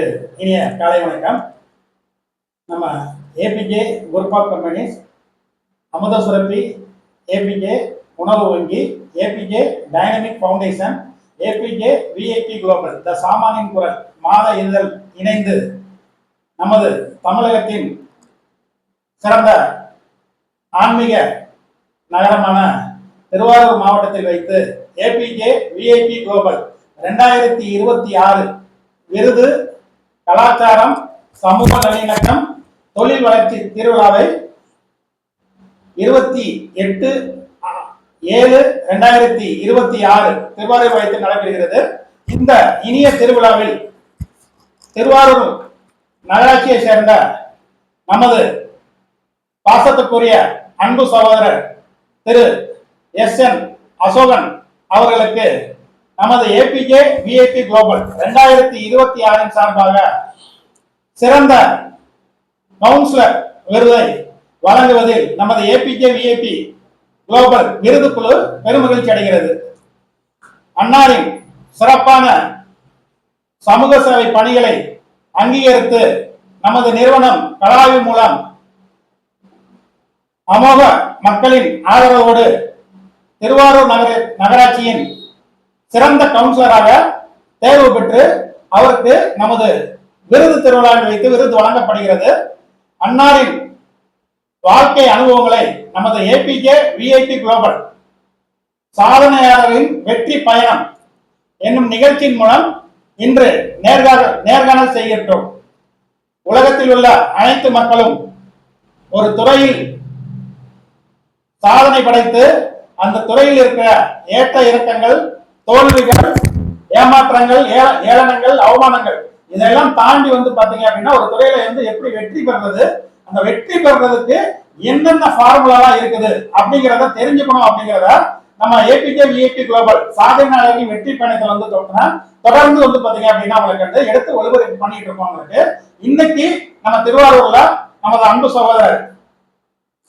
நேயர்களுக்கு இனிய காலை வணக்கம். நம்ம ஏபிஜே குரூப் ஆஃப் கம்பெனிஸ், அமுத சுரப்பி, ஏபிஜே உணவு வங்கி, APJ dynamic foundation, APJ VIP global, the சாமானின் குரல் மாத இதழ் இணைந்து நமது தமிழகத்தின் சிறந்த ஆன்மீக நகரமான திருவாரூர் மாவட்டத்தில் வைத்து ஏபிஜே விஐபி குளோபல் 2026 விருது கலாச்சாரம், சமூக நல்லிணக்கம், தொழில் வளர்ச்சி திருவிழாவை 28/7/2026 திருவாரூர் வைத்து நடைபெறுகிறது. இந்த இனிய திருவிழாவில் திருவாரூர் நகராட்சியை சேர்ந்த நமது பாசத்துக்குரிய அன்பு சகோதரர் திரு SN அசோகன் அவர்களுக்கு நமது ஏபிஜே விஐபி குளோபல் 2026 சார்பாக சிறந்த கவுன்சிலர் விருதை வழங்குவதில் நமது ஏபிஜே விஐபி குளோபல் விருது குழு பெருமகிழ்ச்சி அடைகிறது. அன்னாரின் சிறப்பான சமூக சேவை பணிகளை அங்கீகரித்து நமது நிறுவனம் கலாவி மூலம் அமோக மக்களின் ஆதரவோடு திருவாரூர் நகராட்சியின் சிறந்த கவுன்சிலராக தேர்வு பெற்று அவருக்கு நமது விருது திருவிழாவில் வைத்து விருது வழங்கப்படுகிறது. அன்னாரின் வாழ்க்கை அனுபவங்களை நமது ஏபிஜே விஐபி குளோபல் சாதனையாளரின் வெற்றி பயணம் என்னும் நிகழ்ச்சியின் மூலம் இன்று நேர்காணல் செய்கின்றோம். உலகத்தில் உள்ள அனைத்து மக்களும் ஒரு துறையில் சாதனை படைத்து அந்த துறையில் இருக்கிற ஏற்ற இறக்கங்கள், தோல்விகள், ஏமாற்றங்கள், ஏளனங்கள், அவமானங்கள் இதெல்லாம் தாண்டி பாத்தீங்க அப்படின்னா ஒரு துறையில எப்படி வெற்றி பெறுறது, அந்த வெற்றி பெறுறதுக்கு என்னென்ன ஃபார்முலாலாம் இருக்குது அப்படிங்கிறத தெரிஞ்சுக்கணும். அப்படிங்கிறத நம்ம ஏபிஜே விஐபி குளோபல் சாதனையாளர்களின் வெற்றி பயணத்தை தொடர்ந்து பாத்தீங்க அப்படின்னா அவங்களுக்கு எடுத்து ஒளிபரப்பு பண்ணிட்டு இருக்கோம். அவங்களுக்கு இன்னைக்கு நம்ம திருவாரூர்ல நமது அன்பு சகோதரர்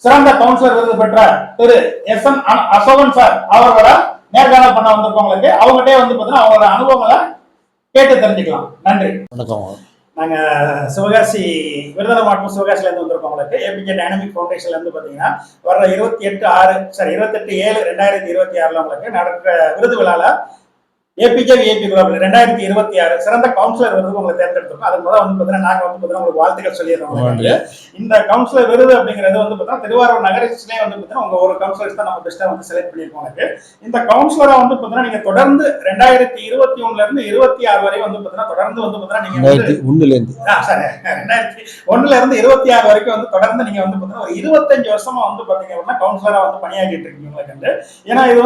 சிறந்த கவுன்சிலர் விருது பெற்ற திரு SN அசோகன் சார் அவர்களோட நேர்காணல் பண்ண வந்திருக்கவங்களுக்கு அவங்ககிட்டே பாத்தீங்கன்னா அவங்களோட அனுபவங்களை கேட்டு தெரிஞ்சுக்கலாம். நன்றி. வணக்கம். நாங்க சிவகாசி விருதுநகர் மாவட்டம் சிவகாசில இருந்து வந்திருக்கவங்களுக்கு ஏபிஜே டைனமிக் ஃபவுண்டேஷன்ல இருந்து பாத்தீங்கன்னா வர்ற 28/6/2026 உங்களுக்கு நடக்கிற விருது விழால ஏபிஜே விஐபி குளோபல் 2026 சிறந்த கவுன்சிலர் விருது உங்களை தேர்ந்தெடுத்திருக்கோம். அதுக்கு முதல்ல பாத்தீங்கன்னா நாங்க பாத்தீங்கன்னா உங்களுக்கு வாழ்த்துக்கள் சொல்லிடுறோம். இந்த கவுன்சிலர் விருது அப்படிங்கிறது பாத்தீங்கன்னா திருவாரூர் நகரத்திலே பாத்தீங்கன்னா உங்க ஒரு கவுன்சிலர்ஸ் தான் நம்ம பெஸ்டா செலக்ட் பண்ணிருக்கோம். இந்த கவுன்சிலரை பாத்தீங்கன்னா நீங்க தொடர்ந்து 2021 இருந்து 26 வரை பாத்தீங்கன்னா தொடர்ந்து பாத்தீங்கன்னா நீங்க 2001 இருந்து 26 வரைக்கும் தொடர்ந்து நீங்க பாத்தீங்கன்னா ஒரு 25 வருஷமா பாத்தீங்க அப்படின்னா கவுன்சிலரா பணியாற்றிட்டு இருக்கீங்க உங்களுக்கு. ஏன்னா இது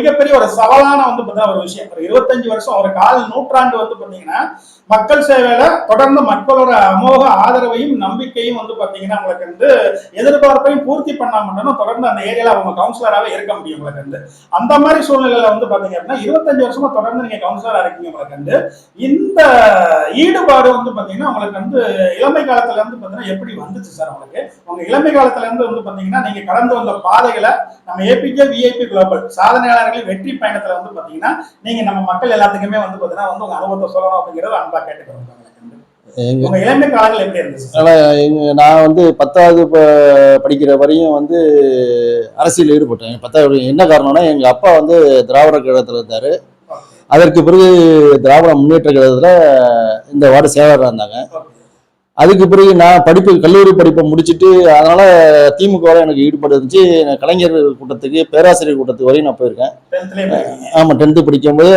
மிகப்பெரிய ஒரு சவாலான பாத்தீங்கன்னா ஒரு விஷயம். 25 வருஷம் ஒரு கால் நூற்றாண்டு பாத்தீங்கன்னா மக்கள் சேவையில தொடர்ந்து மக்களோட அமோக ஆதரவையும் நம்பிக்கையும் பாத்தீங்கன்னா உங்களுக்கு எதிர்பார்ப்பையும் பூர்த்தி பண்ணா மட்டும் தொடர்ந்து அந்த ஏரியால அவங்க கவுன்சிலராகவே இருக்க முடியும் உங்களுக்கு. அந்த மாதிரி சூழ்நிலையில பாத்தீங்க அப்படின்னா 25 வருஷமா தொடர்ந்து நீங்க கவுன்சிலரா இருக்கீங்க உங்களுக்கு. இந்த ஈடுபாடு பாத்தீங்கன்னா உங்களுக்கு இளமை காலத்துல பாத்தீங்கன்னா எப்படி வந்துச்சு சார் உங்களுக்கு? உங்க இளமை காலத்துல இருந்து பாத்தீங்கன்னா நீங்க கடந்து வந்த பாதைகளை நம்ம ஏபிஜே விஐபி குளோபல் சாதனையாளர்களின் வெற்றி பயணத்துல பாத்தீங்கன்னா நீங்க நம்ம மக்கள் எல்லாத்துக்குமே பாத்தீங்கன்னா உங்க அனுபவத்தை சொல்லணும் அப்படிங்கறது அன்பா கேட்டுக்கிறோம். இளமை காலங்கள் எப்படி இருந்துச்சு? நான் 10வது படிக்கிற வரையும் அரசியல் ஈடுபட்டேன். 10வது என்ன காரணம்னா எங்க அப்பா திராவிட கழகத்துல இருந்தாரு. அதற்கு பிறகு திராவிட முன்னேற்ற கழகத்துல இந்த வார்டு செயலராக இருந்தாங்க. அதுக்கு பிறகு நான் கல்லூரி படிப்பை முடிச்சுட்டு அதனால திமுகவில் எனக்கு ஈடுபாடு இருந்துச்சு. கலைஞர் கூட்டத்துக்கு, பேராசிரியர் கூட்டத்துக்கு வரையும் நான் போயிருக்கேன். ஆமாம், 10th படிக்கும்போது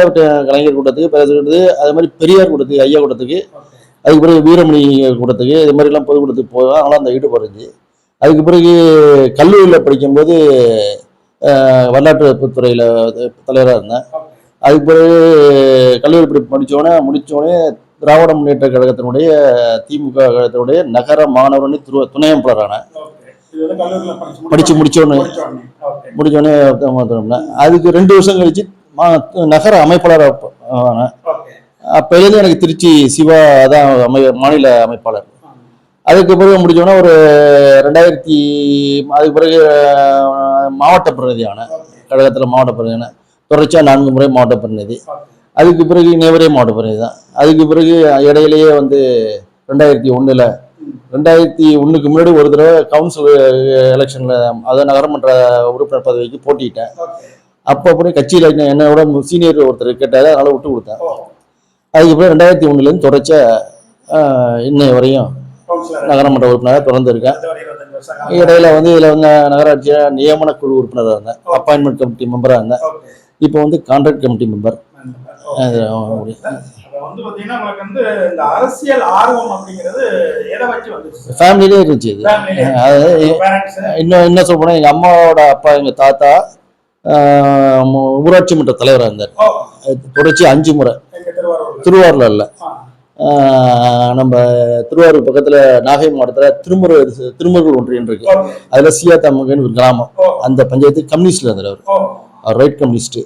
கலைஞர் கூட்டத்துக்கு, பேராசிரியர் கூட்டத்துக்கு, அதே மாதிரி பெரியார் கூட்டத்துக்கு, ஐயா கூட்டத்துக்கு, அதுக்கு பிறகு வீரமணி கூட்டத்துக்கு, இது மாதிரிலாம் பொதுக்கூட்டத்துக்கு போவேன். அதனால அந்த ஈடுபாடு இருந்துச்சு. அதுக்கு பிறகு கல்லூரியில் படிக்கும்போது வரலாற்று துறையில் தலைவராக இருந்தேன். அதுக்கு பிறகு கல்லூரி படிப்பு முடித்தோடனே திராவிட முன்னேற்ற கழகத்தினுடைய திமுக கழகத்தினுடைய நகர மாணவரணி துணை அமைப்பாளரான படிச்சு முடிச்சோடனே அதுக்கு 2 வருஷம் கழிச்சு நகர அமைப்பாளர் ஆனேன். அப்ப எனக்கு திருச்சி சிவா தான் மாநில அமைப்பாளர். அதுக்கு பிறகு முடிச்சோன்னா ஒரு 2000 அதுக்கு பிறகு மாவட்ட பிரதிநிதியான கழகத்தில் மாவட்ட பிரதிநிதியான தொடர்ச்சியாக 4 முறை மாவட்ட பிரதிநிதி. அதுக்கு பிறகு நேவரே மாவட்ட பிறகு தான். அதுக்கு பிறகு இடையிலேயே வந்து 2001 2001க்கு முன்னாடி ஒரு தடவை கவுன்சில் எலெக்ஷன்ல, அதாவது நகரமன்ற உறுப்பினர் பதவிக்கு போட்டிட்டேன். அப்போ அப்புறம் கட்சியில் என்னோட சீனியர் ஒருத்தர் கேட்டாரு, அதனால விட்டு கொடுத்தேன். அதுக்கப்புறம் 2001லேருந்து தொடர்ச்ச இன்னை வரையும் நகரமன்ற உறுப்பினராக தொடர்ந்து இருக்கேன். இடையில வந்து இதுல வந்து நகராட்சி நியமன குழு உறுப்பினராக இருந்தேன், அப்பாயின்மெண்ட் கமிட்டி மெம்பராக இருந்தேன். இப்போ வந்து கான்ட்ராக்ட் கமிட்டி மெம்பர். ஃபேமிலியிலே இருந்துச்சு இது. அதாவது இன்னும் சொல்ல போனா எங்க அம்மாவோட அப்பா, எங்க தாத்தா ஊராட்சி மன்ற தலைவராக இருந்தார் தொடர்ச்சி 5 முறை. திருவாரூர்ல இல்ல, நம்ம திருவாரூர் பக்கத்துல நாகை மாவட்டத்துல திருமுருகல் ஒன்றியம் இருக்கு. அதுல சியாத்தாமகன் ஒரு கிராமம், அந்த பஞ்சாயத்து கம்யூனிஸ்ட்ல இருந்தார். அவர் ரைட் கம்யூனிஸ்ட்.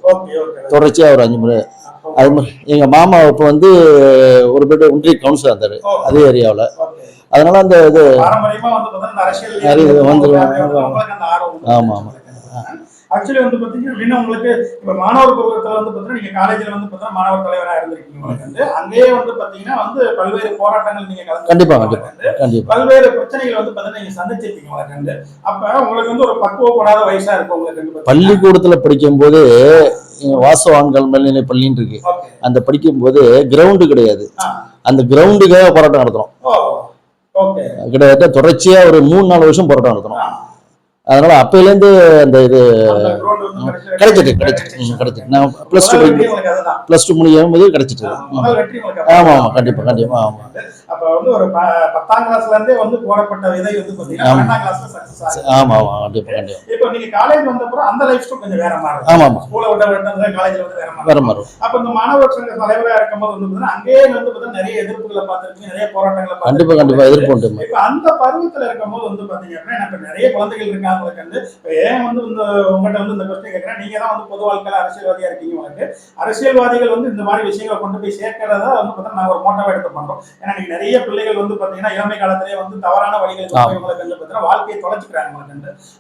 தொடர்ச்சியா அவர் 5 முறை. அது மாதிரி எங்க மாமா இப்ப வந்து ஒரு பேர் ஒன்றிய கவுன்சிலர் இருந்தாரு அதே ஏரியாவில். அதனால அந்த இது ஆமா ஆமா. ஆக்சுவலி வந்து பாத்தீங்கன்னா உங்களுக்கு இப்ப மாணவர் பருவத்துல வந்து பாத்தீங்கன்னா நீங்க காலேஜ்ல வந்து பாத்தீங்கன்னா மாணவர் தலைவராக இருந்திருக்கீங்க. அங்கேயே வந்து பாத்தீங்கன்னா வந்து பல்வேறு போராட்டங்கள் நீங்க கண்டிப்பா பல்வேறு பிரச்சனைகள் வந்து பாத்தீங்கன்னா நீங்க சந்திச்சிருக்கீங்க உங்களுக்கு. அப்ப உங்களுக்கு வந்து ஒரு பக்குவப்படாத வயசா இருக்கும் உங்களுக்கு. பள்ளிக்கூடத்துல படிக்கும் போது வாசவான்கள் மேல்நிலை பள்ளின்னு இருக்கு, அந்த படிக்கும் போது கிரவுண்டு கிடையாது. அந்த கிரவுண்டுக்காக போராட்டம் நடத்தணும். கிட்டத்தட்ட தொடர்ச்சியா ஒரு 3-4 வருஷம் போராட்டம் நடத்தணும். அதனால அப்பையிலேருந்து அந்த இது கிடைச்சிட்டு நான் +2 முடியும் போது கிடைச்சிட்டு. ஆமா ஆமா கண்டிப்பா கண்டிப்பா. ஆமா அப்ப வந்து ஒரு 10ஆம் கிளாஸ்ல இருந்தே வந்து போடப்பட்ட விதை வந்து பாத்தீங்கன்னா 12ஆம் கிளாஸ்ல சக்சஸ் ஆச்சு. ஆமா ஆமா கண்டிப்பா கண்டிப்பா. இப்போ நீங்க காலேஜ் வந்த அப்புறம் அந்த லைஃப் ஸ்டைல் கொஞ்சம் வேற மாதிரி. ஆமா ஆமா. ஸ்கூல்ல விட்ட காலேஜ்ல வந்து வேற மாதிரி. அப்ப இந்த மாணவர் சங்க தலைவரா இருக்கும்போது வந்து பாத்தீங்கன்னா அங்கேயே வந்து பாத்தீங்கன்னா நிறைய எதிர்ப்புகளை பார்த்திருக்கீங்க, நிறைய போராட்டங்களை கண்டிப்பா கண்டிப்பா எதிர்ப்பு உண்டு. இப்ப அந்த பருவத்துல இருக்கும்போது வந்து பாத்தீங்கன்னா எனக்கு நிறைய குழந்தைகள் இருக்காங்க உங்களுக்கு. ஏன் வந்து இந்த உங்கள்கிட்ட வந்து இந்த கொஸ்டின் கேட்கிறேன், நீங்க தான் வந்து பொது வாழ்க்கையில அரசியல்வாதியா இருக்கீங்க. உங்களுக்கு அரசியல்வாதிகள் வந்து இந்த மாதிரி விஷயங்களை கொண்டு போய் சேர்க்கிறதா வந்து பாத்தீங்கன்னா நான் ஒரு மோட்டாவா எடுத்து பண்றோம். ஏன்னா நீங்க நிறைய பிள்ளைகள் வந்து பாத்தீங்கன்னா இளமை காலத்திலேயே வந்து தவறான வழிகளுக்கு பாத்தீங்கன்னா வாழ்க்கையை தொலைச்சுக்கிறாங்க.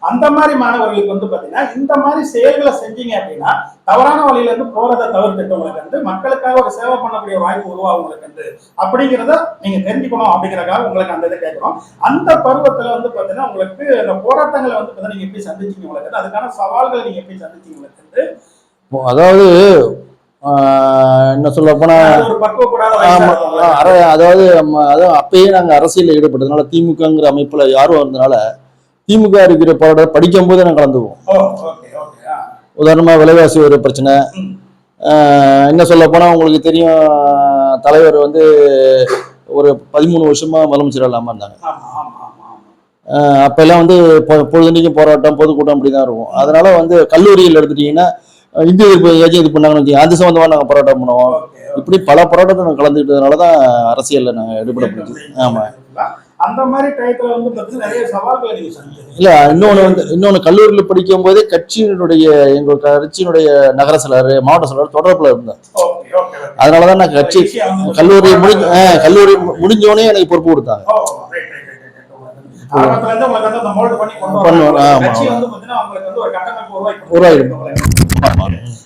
அந்த மாதிரி மாணவர்களுக்கு வந்து பாத்தீங்கன்னா இந்த மாதிரி செயல்களை செஞ்சீங்க அப்படின்னா தவறான வழியில இருந்து போறதை தவிர்த்துட்டு உங்களுக்கு மக்களுக்காக ஒரு சேவை பண்ணக்கூடிய வாய்ப்பு உருவாகும் உங்களுக்கு அப்படிங்கிறத நீங்க தெரிஞ்சுக்கணும். அப்படிங்கிறதுக்காக உங்களுக்கு அந்த இதை கேட்கிறோம். அந்த பருவத்துல வந்து பாத்தீங்கன்னா உங்களுக்கு அந்த போராட்டங்களை வந்து பாத்தீங்கன்னா நீங்க எப்படி சந்திச்சீங்க உங்களுக்கு, அதுக்கான சவால்களை நீங்க எப்படி சந்திச்சீங்க உங்களுக்கு? அதாவது என்ன சொல்ல போனா அதாவது அப்பயே நாங்க அரசியல் ஈடுபட்டதுனால திமுகங்கிற அமைப்புல யாரும் இருந்தனால திமுக இருக்கிற போராட்டம் படிக்கும் போது நாங்கள் கலந்துக்குவோம். உதாரணமா விலைவாசி ஒரு பிரச்சனை, என்ன சொல்ல போனா உங்களுக்கு தெரியும், தலைவர் வந்து ஒரு 13 வருஷமா முதலமைச்சர் இல்லாம இருந்தாங்க. அப்ப எல்லாம் வந்து பொழுதுனைக்கும் போராட்டம் பொதுக்கூட்டம் அப்படிதான் இருக்கும். அதனால வந்து கல்லூரியில் எடுத்துட்டீங்கன்னா இந்திய எதிர்ப்பு இது பண்ணாங்கன்னு அது சம்பந்தமா நாங்க போராட்டம் பண்ணுவோம். இப்படி பல போராட்டத்தை நாங்கள் கலந்துக்கிட்டதுனாலதான் அரசியல்ல நாங்க ஈடுபட முடிஞ்சது. ஆமா. அந்த மாதிரி டயத்துல வந்து பாத்தீங்கன்னா நிறைய சவால்களை நீங்க சந்திச்சீங்க. இல்ல இன்னொன்னு கல்லூரியில படிக்கும் போதே எங்க கட்சியினுடைய நகர செயலர் மாவட்ட செயலர் தொடர்புல இருந்தேன். அதனாலதான் நான் கல்லூரி முடிஞ்சோடனே எனக்கு பொறுப்பு கொடுத்தாங்க.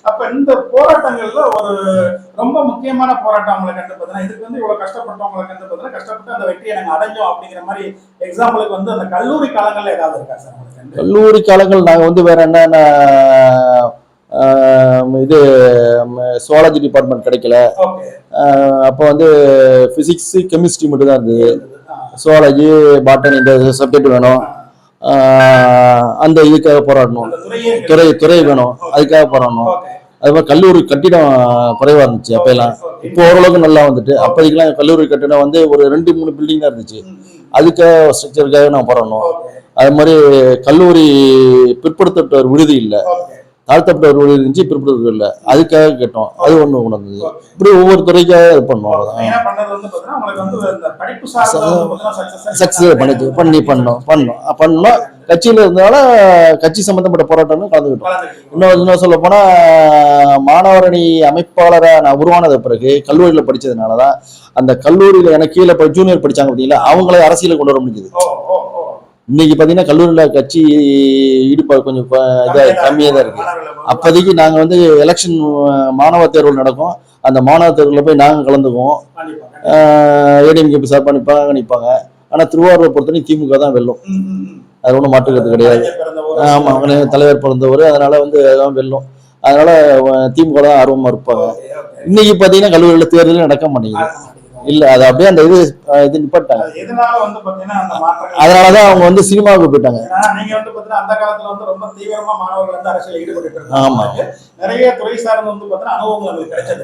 அப்ப இந்த போராட்டங்கள்ல ஒரு ரொம்ப முக்கியமான போராட்டம் உங்களுக்கு பாத்தீங்கன்னா இதுக்கு வந்து இவ்வளவு கஷ்டப்பட்டவங்களுக்கு பாத்தீங்கன்னா கஷ்டப்பட்டு அந்த வெற்றியை நாங்க அடைஞ்சோம் அப்படிங்கிற மாதிரி எக்ஸாம்பிளுக்கு வந்து அந்த கல்லூரி காலங்கள்ல ஏதாவது இருக்கா சார்? கல்லூரி காலங்கள் நாங்க வந்து வேற என்ன இது சுவாலஜி டிபார்ட்மெண்ட் கிடைக்கல. அப்போ வந்து பிசிக்ஸ் கெமிஸ்ட்ரி மட்டும் தான் இருந்தது. சுவாலஜி பாட்டனி இந்த சப்ஜெக்ட் வேணும், அந்த இதுக்காக போராடணும். துறை வேணும், அதுக்காக போராடணும். அது மாதிரி கல்லூரி கட்டிடம் குறைவா இருந்துச்சு அப்பெல்லாம். இப்போ ஓரளவுக்கு நல்லா வந்துட்டு. அப்போதைக்கெல்லாம் கல்லூரி கட்டிடம் வந்து ஒரு 2-3 பில்டிங் தான் இருந்துச்சு. அதுக்காக ஸ்ட்ரக்சருக்காக நான் போராடணும். அது மாதிரி கல்லூரி பிற்படுத்தப்பட்ட விடுதி இல்லை, தாழ்த்தப்பட்ட ஒரு விடுதி இருந்துச்சு, பிற்படுத்தப்பட்ட இல்லை, அதுக்காக கேட்டோம். அது ஒண்ணு உணர்ந்தது. இப்படி ஒவ்வொரு துறைக்காக இது பண்ணுவோம். சக்சஸ் பண்ணோம். கட்சியில இருந்தால கட்சி சம்பந்தப்பட்ட போராட்டம்னு கலந்துக்கிட்டோம். இன்னும் சொல்ல போனா மாணவரணி அமைப்பாளரா நான் உருவானது பிறகு கல்லூரியில படிச்சதுனாலதான் அந்த கல்லூரியில எனக்கு கீழே ஜூனியர் படிச்சாங்க பார்த்தீங்களா, அவங்கள அரசியல கொண்டு வர முடியுது. இன்னைக்கு பாத்தீங்கன்னா கல்லூரியில கட்சி ஈடுபாடு கொஞ்சம் கம்மியா தான் இருக்கு. அப்போதைக்கு நாங்க வந்து எலெக்ஷன் மாணவர் தேர்வு நடக்கும், அந்த மாணவர் தேர்வில் போய் நாங்கள் கலந்துக்குவோம். ஏடிஎம்கே சார்பாக நிற்பாங்க நிற்பாங்க. ஆனால் திருவாரூரை பொறுத்தவரைக்கும் திமுக தான் வெல்லும். அது ஒன்றும் மாற்றுக்கிறது கிடையாது. ஆமாம், தலைவர் பிறந்தவர், அதனால வந்து அதான் வெல்லும். அதனால திமுக தான் ஆர்வமாக இருப்பாங்க. இன்னைக்கு பார்த்தீங்கன்னா கல்லூரியில் தேர்தல் நடக்க மாட்டேங்குது. இல்ல அது அப்படியே அந்த இது நிப்பாட்டாங்க. அதனாலதான் அவங்க வந்து சினிமாவுக்கு போயிட்டாங்க. நீங்க வந்து பாத்தீங்கன்னா அந்த காலத்துல வந்து ரொம்ப தீவிரமா மாணவர்கள் வந்து அரசியல் ஈடுபட்டு இருக்காங்க. நிறைய துறை சார்ந்து வந்து பாத்தீங்கன்னா அனுபவங்கள் உங்களுக்கு கிடைச்சது.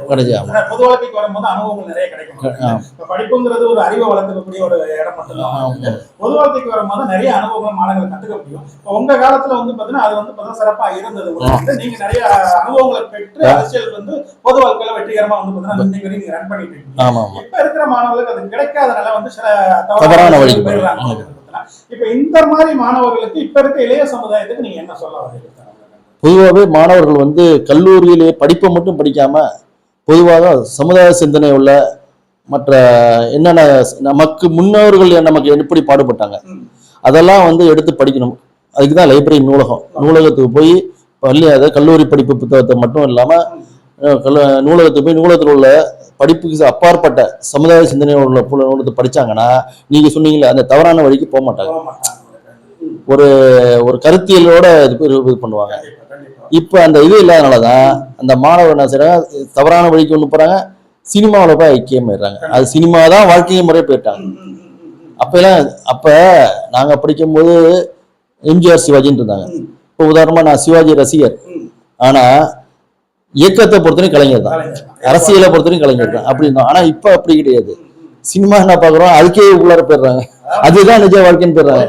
பொது வாழ்க்கைக்கு வரும்போது அனுபவங்கள் நிறைய கிடைக்கும். படிப்புங்கிறது ஒரு அறிவை வளர்த்துக்கக்கூடிய ஒரு இடம் மட்டும்தான். பொது வாழ்க்கைக்கு வரும்போது நிறைய அனுபவங்கள் மாணவர்கள் கத்துக்க முடியும். உங்க காலத்துல வந்து பாத்தீங்கன்னா அது வந்து பாத்தீங்கன்னா சிறப்பா இருந்தது. நீங்க நிறைய அனுபவங்களை பெற்று அரசியல் வந்து பொது வாழ்க்கையில வெற்றிகரமா வந்து பாத்தீங்கன்னா இன்னைக்கு வரைக்கும் நீங்க ரன் பண்ணிட்டு இருக்கீங்க. இப்ப இருக்கிற மாணவர்களுக்கு அது கிடைக்காதனால வந்து சில தவறான வழிக்கு போயிடுறாங்க. இப்ப இந்த மாதிரி மாணவர்களுக்கு இப்ப இருக்க இளைய சமுதாயத்துக்கு நீங்க என்ன சொல்ல வரீங்க? பொதுவாகவே மாணவர்கள் வந்து கல்லூரியிலே படிப்பை மட்டும் படிக்காம பொதுவாக சமுதாய சிந்தனை உள்ள மற்ற என்னென்ன நமக்கு முன்னோர்கள் நமக்கு எப்படி பாடுபட்டாங்க அதெல்லாம் வந்து எடுத்து படிக்கணும். அதுக்குதான் லைப்ரரி நூலகத்துக்கு போய் பள்ளி அதாவது கல்லூரி படிப்பு புத்தகத்தை மட்டும் இல்லாம நூலகத்துக்கு போய் நூலகத்தில் உள்ள படிப்புக்கு அப்பாற்பட்ட சமுதாய சிந்தனை உள்ள நூலகத்தை படிச்சாங்கன்னா நீங்க சொன்னீங்களே அந்த தவறான வழிக்கு போக மாட்டாங்க. ஒரு ஒரு கருத்தியலோட இது பண்ணுவாங்க. இப்ப அந்த இது இல்லாதனாலதான் அந்த மாணவர் என்ன செய்யறாங்க, தவறான வழிக்கு ஒண்ணு போறாங்க, சினிமாவில போய் ஐக்கியமாயிடுறாங்க. அது சினிமா தான் வாழ்க்கை முறையே போயிட்டாங்க. அப்ப நாங்க படிக்கும்போது எம்ஜிஆர் சிவாஜின்னு இருந்தாங்க. இப்ப உதாரணமா நான் சிவாஜி ரசிகர், ஆனா இயக்கத்தை பொறுத்தவரைக்கும் கலைஞர் தான், அரசியலை பொறுத்தவரைக்கும் கலைஞர் தான் அப்படி இருந்தோம். ஆனா இப்ப அப்படி கிடையாது. சினிமா என்ன பாக்குறோம் அதுக்கே உள்ளார போயிடுறாங்க. அதுதான் நிஜ வாழ்க்கைன்னு போயிடுறாங்க.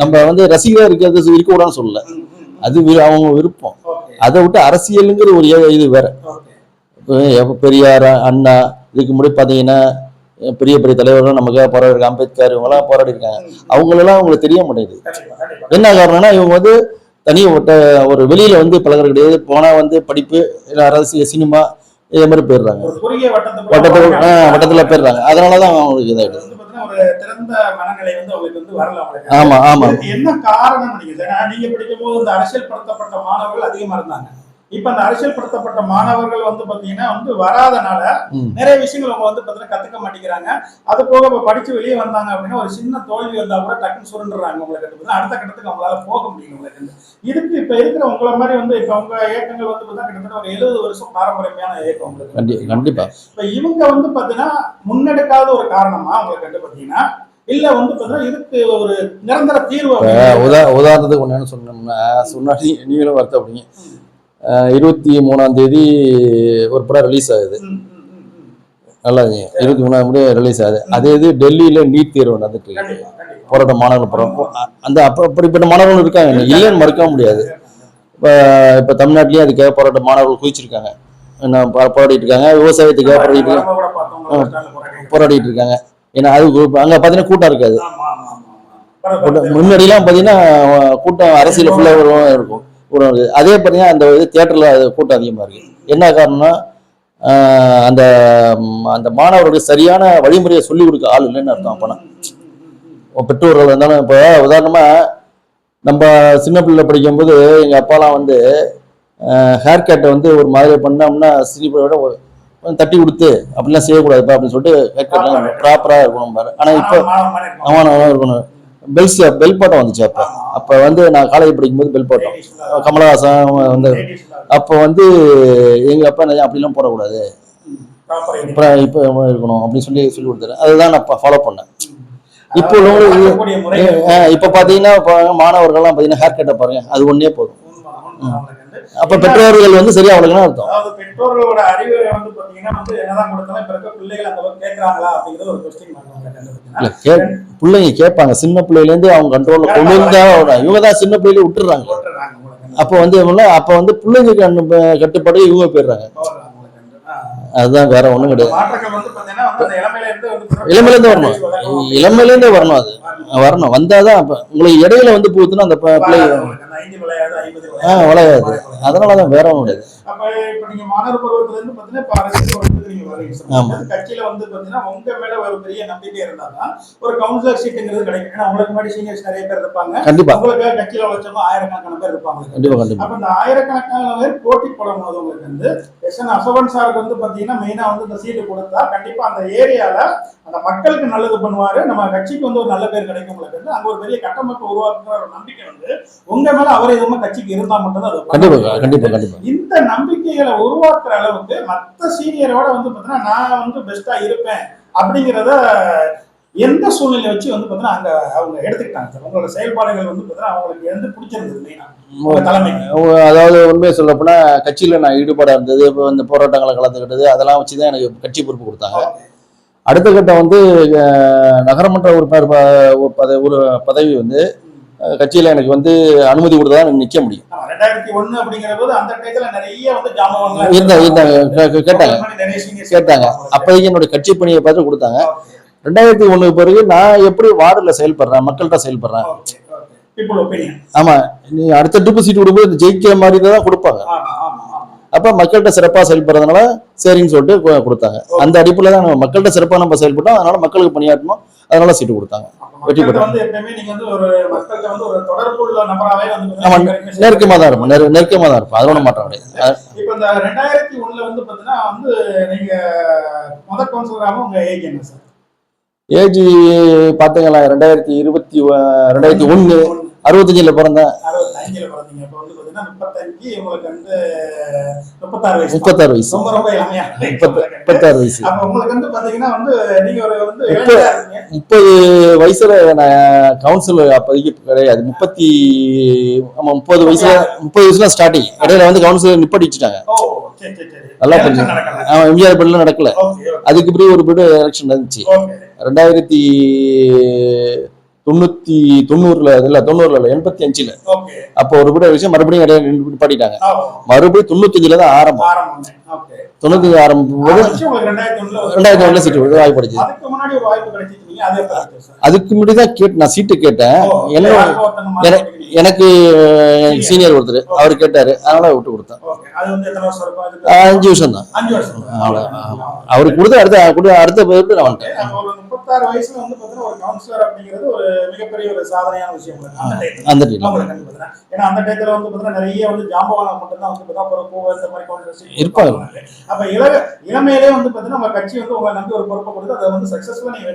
நம்ம வந்து ரசிகரா இருக்கிறது இருக்க கூடாதுன்னு சொல்லல, அது அவங்க விருப்பம். அதை விட்டு அரசியலுங்கிற ஒரு இது வேற. பெரியார், அண்ணா, இதுக்கு முன்னாடி பாத்தீங்கன்னா பெரிய பெரிய தலைவர்கள் நமக்காக போராடி இருக்காங்க. அம்பேத்கர் இவங்கெல்லாம் போராடி இருக்காங்க. அவங்களெல்லாம் அவங்களுக்கு தெரிய மாட்டேங்குது. என்ன காரணம்னா இவங்க வந்து தனிப்பட்ட ஒரு வெளியில வந்து பழகிறது கிடையாது. போனா வந்து படிப்பு இல்லை அரசியல் சினிமா இதே மாதிரி போயிடுறாங்க, வட்டத்துல போயிடுறாங்க. அதனாலதான் அவங்களுக்கு இதாயிடுது. ஆமா ஆமா. என்ன காரணம் நீங்க படிக்கும் போது இந்த அரசியல் படுத்தப்பட்ட மாணவர்கள் அதிகமா இருந்தாங்க. இப்ப அந்த அரசியல் படுத்தப்பட்ட மாணவர்கள் வந்து பாத்தீங்கன்னா வந்து வராதனால நிறைய விஷயங்கள் அவங்க வந்து பாத்தீங்கன்னா கத்துக்க மாட்டேங்கிறாங்க. அது போக இப்ப படிச்சு வெளியே வந்தாங்க அப்படின்னா ஒரு சின்ன தோல்வி வந்தா கூட டக்குன்னு சுருண்டுறாங்க. உங்களுக்கு அடுத்த கட்டத்துக்கு அவங்களால போக முடியும். உங்களுக்கு இதுக்கு இப்ப இருக்கிற உங்களை மாதிரி வந்து இப்ப உங்க இயக்கங்கள் வந்து பாத்தீங்கன்னா கிட்டத்தட்ட ஒரு 70 வருஷம் பாரம்பரியமான இயக்கம் உங்களுக்கு. கண்டிப்பா. இப்ப இவங்க வந்து பாத்தீங்கன்னா முன்னெடுக்காத ஒரு காரணமா உங்களுக்கு வந்து பாத்தீங்கன்னா இல்ல வந்து பாத்தீங்கன்னா இதுக்கு ஒரு நிரந்தர தீர்வு. உதாரணத்துக்கு ஒண்ணு என்ன சொன்னோம்னா சொன்னாடி நீங்களும் வருத்தப்படுங்க. 23ஆம் தேதி ஒரு படம் ரிலீஸ் ஆகுது. நல்லா 23ஆம் ரிலீஸ் ஆகுது. அதே இது டெல்லியில நீட் தேர்வு நடந்துட்டு இருக்கு. போராட்ட மாணவர்கள் படம் அந்த அப்படிப்பட்ட மாணவர்கள் இருக்காங்க, இல்லைன்னு மறுக்க முடியாது. இப்ப தமிழ்நாட்டிலேயே அதுக்காக போராட்ட மாணவர்கள் குதிச்சிருக்காங்க, போராடிட்டு இருக்காங்க. விவசாயத்துக்காக போராடிட்டு இருக்காங்க. ஏன்னா அது அங்க பாத்தீங்கன்னா கூட்டம் இருக்காது. முன்னாடி எல்லாம் பாத்தீங்கன்னா கூட்டம் அரசியல் ஃபுல்லா இருக்கும். அதே பார்த்தீங்கன்னா அந்த இது தியேட்டர்ல கூட்டம் அதிகமா இருக்கு. என்ன காரணம்னா அந்த அந்த மாணவர்களுக்கு சரியான வழிமுறையை சொல்லிக் கொடுக்க ஆள் இல்லைன்னு அர்த்தம். அப்பனா பெற்றோர்கள் இருந்தாலும் இப்போ உதாரணமா நம்ம சின்ன பிள்ளை படிக்கும்போது எங்க அப்பாலாம் வந்து ஹேர் கட்டை வந்து ஒரு மாதிரி பண்ணோம்னா சினிமாவோட தட்டி கொடுத்து அப்படிலாம் செய்யக்கூடாதுப்பா அப்படின்னு சொல்லிட்டு ஹேர் கட்லாம் ப்ராப்பரா இருக்கணும் பாரு. ஆனா இப்போ அவன் இருக்கணும். பெல் பாட்டம் வந்துச்சு. அப்ப வந்து நான் காலேஜ் படிக்கும்போது பெல் பாட்டம் கமலஹாசன் வந்து அப்போ வந்து எங்க அப்பா அப்படிலாம் போடக்கூடாது, இப்ப இருக்கணும் அப்படின்னு சொல்லி கொடுத்தாரு. அதுதான் நான் ஃபாலோ பண்ணேன். இப்போ இப்ப பாத்தீங்கன்னா மாணவர்கள்லாம் பாத்தீங்கன்னா ஹேர் கட்டை பாருங்க, அது ஒன்னே போதும். அப்ப பெற்றோர்கள் வந்து சரியா அவளுக்குன்னா அர்த்தம். பெற்றோர்களோட அறிவுரை வந்து பாத்தீங்கன்னா வந்து என்னதான் கொடுத்தாலும் இப்ப இருக்க பிள்ளைகள் அந்த அளவுக்கு கேட்கறாங்களா அப்படிங்கிறது ஒரு கொஸ்டின் மார்க். பிள்ளைங்க கேட்பாங்க. சின்ன பிள்ளைல இருந்து அவங்க கண்ட்ரோல்ல கொண்டு வந்தா இவங்க தான் சின்ன பிள்ளைல விட்டுறாங்க. அப்ப வந்து பிள்ளைங்க கட்டுப்பாடு இவங்க போயிடுறாங்க. அதுதான், வேற ஒண்ணும் கிடையாது. இளமையில இருந்தே வரணும். அது வரணும். வந்தாதான் உங்களுக்கு இடையில வந்து போகுதுன்னா அந்த பிள்ளை 5 விளையாது 50 விளையாது. அதனாலதான் வேற ஒன்றும் கிடையாது. அப்ப இப்ப நீங்க மாணவர் பருவத்துல இருந்து பாத்தீங்கன்னா இப்ப அரசியல் பருவத்துக்கு நீங்க வரீங்க. கட்சியில வந்து பாத்தீங்கன்னா உங்க மேல ஒரு பெரிய நம்பிக்கை இருந்தாதான் ஒரு கவுன்சிலர் சீட்டுங்கிறது கிடைக்கும். ஏன்னா உங்களுக்கு முன்னாடி சீனியர்ஸ் நிறைய பேர் இருப்பாங்க. கண்டிப்பா உங்களுக்கு கட்சியில உழைச்சவங்க ஆயிரக்கணக்கான பேர் இருப்பாங்க. அப்ப இந்த ஆயிரக்கணக்கான பேர் போட்டி போடும் போது உங்களுக்கு வந்து எஸ்என் அசோகன் சாருக்கு வந்து பாத்தீங்கன்னா மெயினா வந்து இந்த சீட்டு கொடுத்தா கண்டிப்பா அந்த ஏரியால அந்த மக்களுக்கு நல்லது பண்ணுவாரு, நம்ம கட்சிக்கு வந்து ஒரு நல்ல பேர் கிடைக்கும். உங்களுக்கு வந்து அங்க ஒரு பெரிய கட்டமைப்பு உருவாக்குற ஒரு நம்பிக்கை வந்து உங்க மேல அவர் எதுவுமே கட்சிக்கு இருந்தா மட்டும் தான். இந்த நம்பிக்கைகளை உருவாக்குற அளவுக்கு மற்ற சீனியரோட வந்து பாத்தீங்கன்னா நான் வந்து பெஸ்டா இருப்பேன் அப்படிங்கிறத எந்த சூழ்நிலை வச்சு வந்து பாத்தீங்கன்னா அங்க அவங்க எடுத்துக்கிட்டாங்க சார்? உங்களோட செயல்பாடுகள் வந்து பாத்தீங்கன்னா அவங்களுக்கு எந்த பிடிச்சிருந்தது மெயினா தலைமை? அதாவது உண்மையை சொல்ல போனா கட்சியில நான் ஈடுபாடா இருந்தது, இந்த போராட்டங்களை கலந்துக்கிட்டது, அதெல்லாம் வச்சுதான் எனக்கு கட்சி பொறுப்பு கொடுத்தாங்க. அடுத்த கட்டம் வந்து நகரமன்ற உறுப்பினர் ஒரு பதவி வந்து கட்சியில எனக்கு வந்து அனுமதி கொடுத்தா எனக்கு நிக்க முடியும். 2001 அப்படிங்கிற போது அந்த டயத்துல நிறைய வந்து கேட்டாங்க. அப்போதைக்கு என்னோட கட்சி பணியை பார்த்து கொடுத்தாங்க. 2001 பிறகு நான் எப்படி வார்டுல செயல்படுறேன், மக்கள்கிட்ட செயல்படுறேன். ஆமா, நீ அடுத்த ட்ரிப்பு சீட்டு கொடுக்கும்போது ஜெயிக்கிற மாதிரி தான் கொடுப்பாங்க. அப்ப மக்கள்கிட்ட சிறப்பா செயல்படுறதுனால சரின்னு சொல்லிட்டு கொடுத்தாங்க. அந்த அடிப்புல தான் நம்ம மக்கள்கிட்ட சிறப்பா நம்ம செயல்பட்டோம், அதனால மக்களுக்கு பணியாற்றணும், அதனால சீட்டு கொடுத்தாங்க. வெற்றி பெற்றோம். நெருக்கமா தான் இருப்போம், அதோட மாற்றம் கிடையாது. இப்ப இந்த 2001 வந்து பாத்தீங்கன்னா வந்து நீங்க முதல் கவுன்சிலராக உங்க ஏஜ் என்ன சார்? ஏஜ் பாத்தீங்களா 2001 65ல பிறந்தேன். 65ல பிறந்தீங்க. அப்ப வந்து பாத்தீங்கன்னா 35 உங்களுக்கு வந்து 36 வயசு. 36 வயசு. ரொம்ப ரொம்ப இளமையா 36 வயசு. அப்ப உங்களுக்கு வந்து பாத்தீங்கன்னா வந்து நீங்க ஒரு வந்து 30 வயசுல நான் கவுன்சிலர் அப்போதைக்கு கிடையாது. 30 வயசுல ஸ்டார்டிங். இடையில வந்து கவுன்சிலர் நிப்பாட்டிட்டாங்க. நல்லா புரிஞ்சு. எம்ஜிஆர் பள்ளியில நடக்கல. அதுக்கு பிறகு ஒரு பீடு எலெக்ஷன் நடந்துச்சு 1990 அப்போ ஒரு கூட விஷயம் மறுபடியும் இடையில நிப்பாட்டிட்டாங்க. மறுபடியும் 95ல தான் ஆரம்பம். 95 ஆரம்பிக்கும் போது 2001 சீட்டு வாய்ப்பு கிடைச்சது. அதுக்கு முன்னாடி தான் நான் சீட்டு கேட்டேன். எனக்கு சீனியர் ஒருத்தர் அவர் கேட்டாரு, அதனால விட்டு கொடுத்தேன். 5 வருஷம் தான் அவருக்கு கொடுத்து அடுத்த பேருக்கு நான் வந்துட்டேன். 36 வயசுல வந்து பாத்தீங்கன்னா ஒரு கவுன்சிலர் அப்படிங்கிறது ஒரு மிகப்பெரிய ஒரு சாதனையான விஷயம். அந்த ஏன்னா அந்த டயத்துல வந்து பாத்தீங்கன்னா நிறைய வந்து ஜாம்பவான மட்டும் தான் வந்து பாத்தீங்கன்னா இந்த மாதிரி கவுன்சிலர் இருப்பாங்க. அப்ப இளமையிலே வந்து பாத்தீங்கன்னா நம்ம கட்சி வந்து உங்களை நம்பி ஒரு பொறுப்பை கொடுத்து அதை வந்து சக்சஸ்ஃபுல்லா நீங்க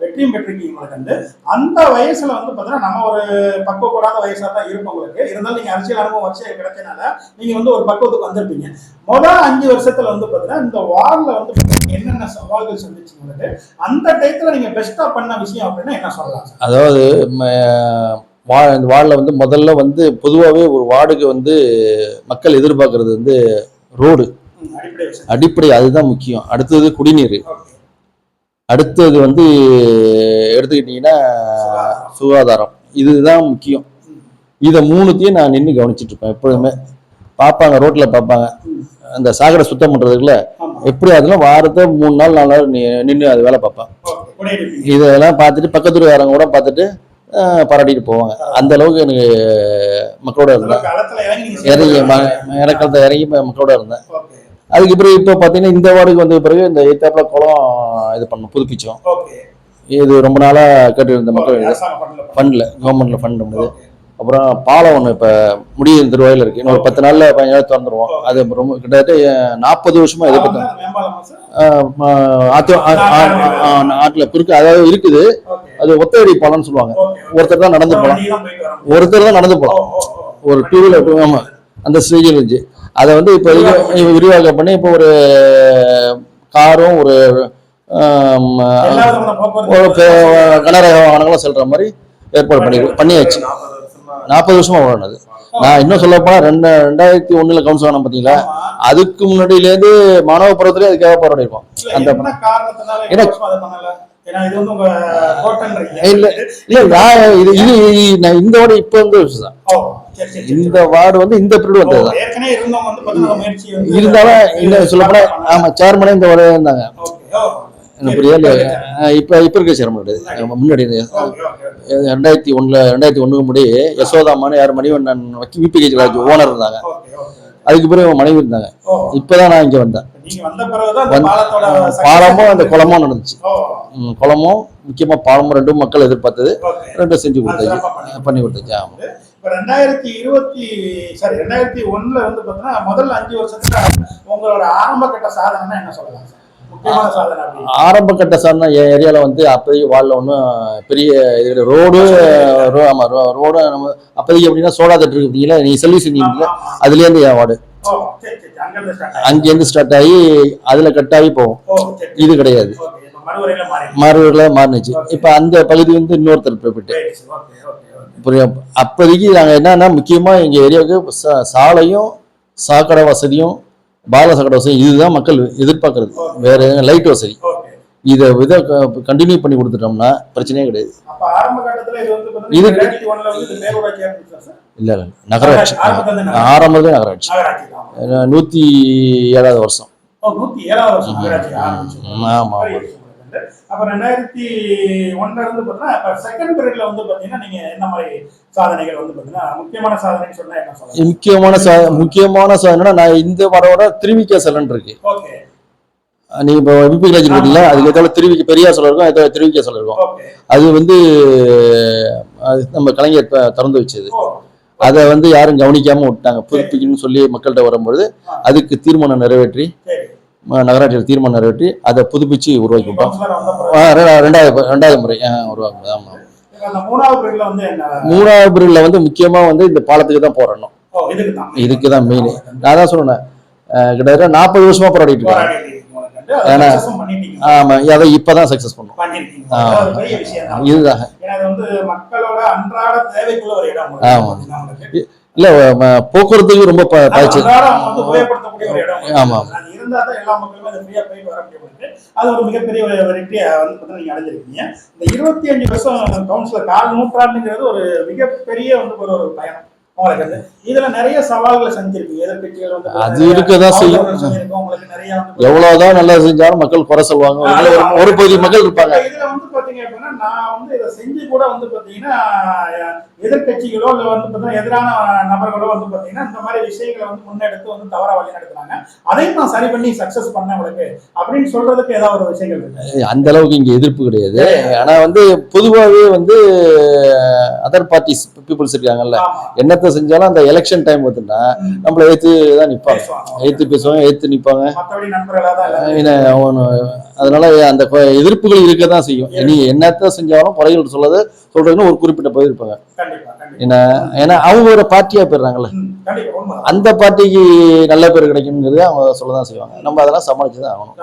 வெற்றியும் பெற்றிருக்கீங்க. உங்களுக்கு அந்த வயசுல வந்து பாத்தீங்கன்னா நம்ம ஒரு பக்குவப்படாத வயசா தான் இருக்கும். உங்களுக்கு இருந்தாலும் நீங்க அரசியல் அனுபவம் வச்சு கிடைச்சனால நீங்க வந்து ஒரு பக்குவத்துக்கு வந்திருப்பீங்க. முதல் 5 வருஷத்துல வந்து பாத்தீங்கன்னா இந்த வார்டுல வந்து என்னென்ன சவால்கள் சந்திச்சீங்க, அந்த டயத்துல நீங்க பெஸ்டா பண்ண விஷயம் அப்படின்னா என்ன சொல்லலாம்? அதாவது இந்த வார்டுல வந்து முதல்ல வந்து பொதுவாகவே ஒரு வார்டுக்கு வந்து மக்கள் எதிர்பார்க்கறது வந்து ரோடு அடிப்படை, அதுதான் முக்கியம். அடுத்தது குடிநீர், அடுத்தது வந்து எடுத்துக்கிட்டீங்கன்னா சுகாதாரம், இதுதான் முக்கியம். இதை 3த்தையும் நான் நின்று கவனிச்சுட்டு இருப்பேன். எப்பொழுதுமே பார்ப்பாங்க, ரோட்ல பார்ப்பாங்க அந்த சாக்கடை சுத்தம் பண்றதுக்குள்ள எப்படி அதெல்லாம் வாரத்தை 3 நாள் 4 நாள் நின்று அது வேலை பார்ப்பேன். இதெல்லாம் பார்த்துட்டு பக்கத்துக்காரங்க கூட பார்த்துட்டு பாராட்டிட்டு போவாங்க. அந்த அளவுக்கு எனக்கு மக்களோட இருந்தேன். இறக்கத்தை இறங்கி மக்களோட இருந்தேன். அதுக்கு பிறகு இப்போ பார்த்தீங்கன்னா இந்த வார்டுக்கு வந்த பிறகு இந்த எய்த்தாப்புல குளம் இது பண்ணோம், புதுப்பிச்சோம். இது ரொம்ப நாளா கேட்டு இருந்த மக்கள் ஃபண்ட்ல, கவர்மெண்ட்ல ஃபண்ட் பண்ணுது. அப்புறம் பாலம் ஒன்று இப்போ முடிய திருவாயில் இருக்கு. இன்னொரு 10 நாள்ல 15 நாள் திறந்துருவோம். அது ரொம்ப கிட்டத்தட்ட 40 வருஷமா எதிர்பார்த்தோம். ஆற்றுல குறுக்கு அதாவது இருக்குது. அது ஒத்தடி பாலம்னு சொல்லுவாங்க. ஒருத்தர் தான் நடந்து போகலாம். ஒரு 2 வீலர் ஆமா அந்த ஸ்டேஜில் இருந்துச்சு. அதை வந்து இப்போ விரிவாக்கம் பண்ணி இப்போ ஒரு காரும் ஒரு கனரக வாகனங்களும் செல்ற மாதிரி ஏற்பாடு பண்ணியாச்சு. 40 வருஷமா ஓடுனது. நான் இன்னும் சொல்ல போனா 2001 கவுன்சில் ஆனோம் பாத்தீங்களா, அதுக்கு முன்னாடியிலேருந்து மாணவ பருவத்திலே அதுக்காக போராடி இருக்கோம். அந்த இந்த வார்டு இப்ப வந்து இந்த வார்டு வந்து இந்த பீரியட் வந்தது இருந்தாலும் சொல்ல போனா ஆமா சேர்மனே இந்த வார்டு இருந்தாங்க. எனக்கு புரியல. இப்போ இருக்க சேர மாட்டேது. முன்னாடி 2001 முன்னாடி யசோதாமான்னு யார் மணிவண்ணன் விபிகேஜ் ராஜ் ஓனர் இருந்தாங்க. அதுக்கு பிறகு மனைவி இருந்தாங்க. இப்பதான் நான் இங்க வந்தேன். பாலமும் அந்த குளமும் நடந்துச்சு. குளமும் முக்கியமா பாலமும் ரெண்டும் மக்கள் எதிர்பார்த்தது, ரெண்டும் செஞ்சு கொடுத்தாச்சு, பண்ணி கொடுத்தாச்சு. ஆமா. இப்போ 2001 வந்து பார்த்தீங்கன்னா முதல் 5 வருஷத்துல உங்களோட ஆரம்ப கட்ட சாதனைனா என்ன சொல்லலாம்? ஆரம்ப கட்ட சாதனை என் ஏரியாவில் வந்து அப்போதைக்கு வாழல ஒன்றும் பெரிய இது ரோடு. ஆமாம், ரோடு நம்ம அப்போதைக்கு எப்படின்னா சோடா தட்டு இருக்கு அப்படிங்களா, நீ செல்வி செஞ்சீங்களா, அதுலேருந்து என் வார்டு அங்கேருந்து ஸ்டார்ட் ஆகி அதில் கட் ஆகி போகும். இது கிடையாது, மறுவரையில் மாறினுச்சு. இப்போ அந்த பகுதி வந்து இன்னொருத்தர் போயிட்டு புரியும். அப்போதைக்கு நாங்கள் என்னன்னா முக்கியமாக எங்கள் ஏரியாவுக்கு சாலையும் சாக்கடை வசதியும் பால சாக்கடை வசதி இதுதான் மக்கள் எதிர்பார்க்கறது. வேற லைட் வசதி இதை கண்டினியூ பண்ணி கொடுத்துட்டோம்னா பிரச்சனையே கிடையாது. இது இல்ல நகராட்சி, ஆரம்பத்துல நகராட்சி 107வது வருஷம். ஆமா. அப்ப 2001 இருந்து பாத்தீங்கன்னா செகண்ட் பீரியட்ல வந்து பாத்தீங்கன்னா நீங்க என்ன மாதிரி சாதனைகள் வந்து பாத்தீங்கன்னா முக்கியமான சாதனை சொன்னா என்ன சொல்லலாம்? முக்கியமான சாதனை நான் இந்த வரோட திருவிக்கா செலன் இருக்கு. நீ இப்போ விபி ராஜ் இருக்குல்ல, அதுக்கு ஏதாவது திருவிக்க பெரியார் சொல்ல இருக்கும், ஏதாவது திருவிக்கா சொல்ல இருக்கும். அது வந்து நம்ம கலைஞர் திறந்து வச்சது. அதை வந்து யாரும் கவனிக்காம விட்டாங்க. புதுப்பிக்கணும்னு சொல்லி மக்கள்கிட்ட வரும்பொழுது அதுக்கு தீர்மானம் நிறைவேற்றி, நகராட்சியில் தீர்மானம் நிறைவேற்றி அதை புதுப்பிச்சு உருவாக்கி விட்டோம். 2வது முறை உருவாக்குது. ஆமா. 3வது பிரிவில் வந்து முக்கியமா வந்து இந்த பாலத்துக்கு தான் போராடணும். இதுக்குதான் மெயின். நான் தான் சொன்னேன், கிட்டத்தட்ட 40 வருஷமா போராடிட்டு இருக்கேன். ஆமா, அதை இப்பதான் சக்சஸ் பண்ணும். இதுதான். ஆமா, இல்ல போக்குவரத்துக்கு ரொம்ப பாய்ச்சி. ஆமா, அது ஒரு மிகப்பெரிய வெற்றியை வந்து நீங்க அடைஞ்சிருக்கீங்க. இந்த 25 வருஷம் கவுன்சிலர் கால் நூற்றாண்டுங்கிறது ஒரு மிகப்பெரிய வந்து ஒரு பயணம். இதுல நிறைய சவால்களை செஞ்சிருக்கீங்க. எதிர்கட்சிகள் வந்து அது இருக்கதான் செய்யும். எவ்வளவுதான் நல்லா செஞ்சாலும் மக்கள் குறை சொல்லுவாங்க. ஒரு பகுதி மக்கள் இருப்பாங்க. இதுல வந்து பாத்தீங்க அப்படின்னா நான் வந்து இதை செஞ்சு கூட வந்து பாத்தீங்கன்னா எதிர்கட்சிகளோ இல்ல வந்து பாத்தீங்கன்னா எதிரான நபர்களோ வந்து பாத்தீங்கன்னா இந்த மாதிரி விஷயங்களை வந்து முன்னெடுத்து வந்து தவறா வழி நடத்துறாங்க. அதையும் நான் சரி பண்ணி சக்சஸ் பண்ண உங்களுக்கு அப்படின்னு சொல்றதுக்கு ஏதாவது ஒரு விஷயங்கள் இருக்கு? அந்த அளவுக்கு இங்க எதிர்ப்பு கிடையாது. ஆனா வந்து பொதுவாகவே வந்து அதர் பார்ட்டிஸ் பீப்புள்ஸ் இருக்காங்கல்ல, என்னத்தை செஞ்சாலும் அந்த எலெக்ஷன் டைம் வந்துன்னா நம்மள ஏத்து தான் நிப்பாங்க, ஏத்து பேசுவாங்க, ஏத்து நிப்பாங்க. அதனால அந்த எதிர்ப்புகள் இருக்கதான் செய்யும். நீ என்னத்த செஞ்சாலும் குறைகள் சொல்றதுன்னு ஒரு குறிப்பிட்ட பகுதி இருப்பாங்க. ஏன்னா அவங்க ஒரு பார்ட்டியா போயிடுறாங்கல்ல, அந்த பார்ட்டிக்கு நல்ல பேர் கிடைக்கும்ங்கிறது அவங்க சொல்லதான் செய்வாங்க. நம்ம அதெல்லாம் சமாளிச்சுதான் ஆகணும்.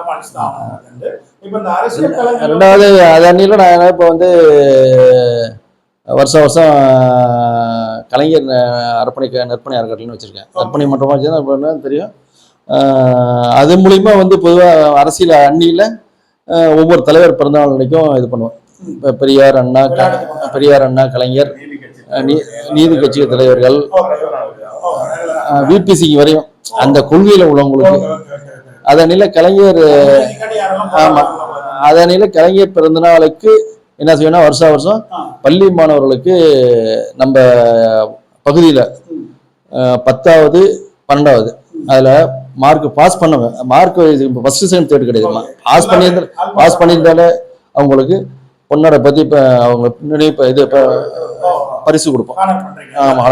2வது அதன்னில நான் இப்ப வந்து வருஷம் கலைஞர் நற்பணி அறக்கட்டளைன்னு வச்சிருக்கேன். நற்பணி மன்றமா வச்சுன்னா தெரியும். அது மூலியமா வந்து பொதுவாக அரசியல் அன்னியில ஒவ்வொரு தலைவர் பிறந்தநாள் வரைக்கும் இது பண்ணுவோம். இப்போ பெரியார் அண்ணா கலைஞர் நீதி கட்சி தலைவர்கள் விபிசிக்கு வரையும் அந்த கொள்கையில உள்ளவங்களுக்கு அதனில கலைஞர். ஆமா, அதனில கலைஞர் பிறந்தநாளுக்கு என்ன செய்யணும், வருஷம் பள்ளி மாணவர்களுக்கு நம்ம பகுதியில் 10வது 12வது அதில் மார்க் பாஸ் பண்ணுவேன். மார்க் ஃபர்ஸ்ட் செகண்ட் தேர்ட் கிடையாதுமா, பாஸ் பண்ணியிருந்தாலே அவங்களுக்கு பொண்ணோட பத்தி அவங்க நினைவு இது பரிசு கொடுப்போம். ஆமா,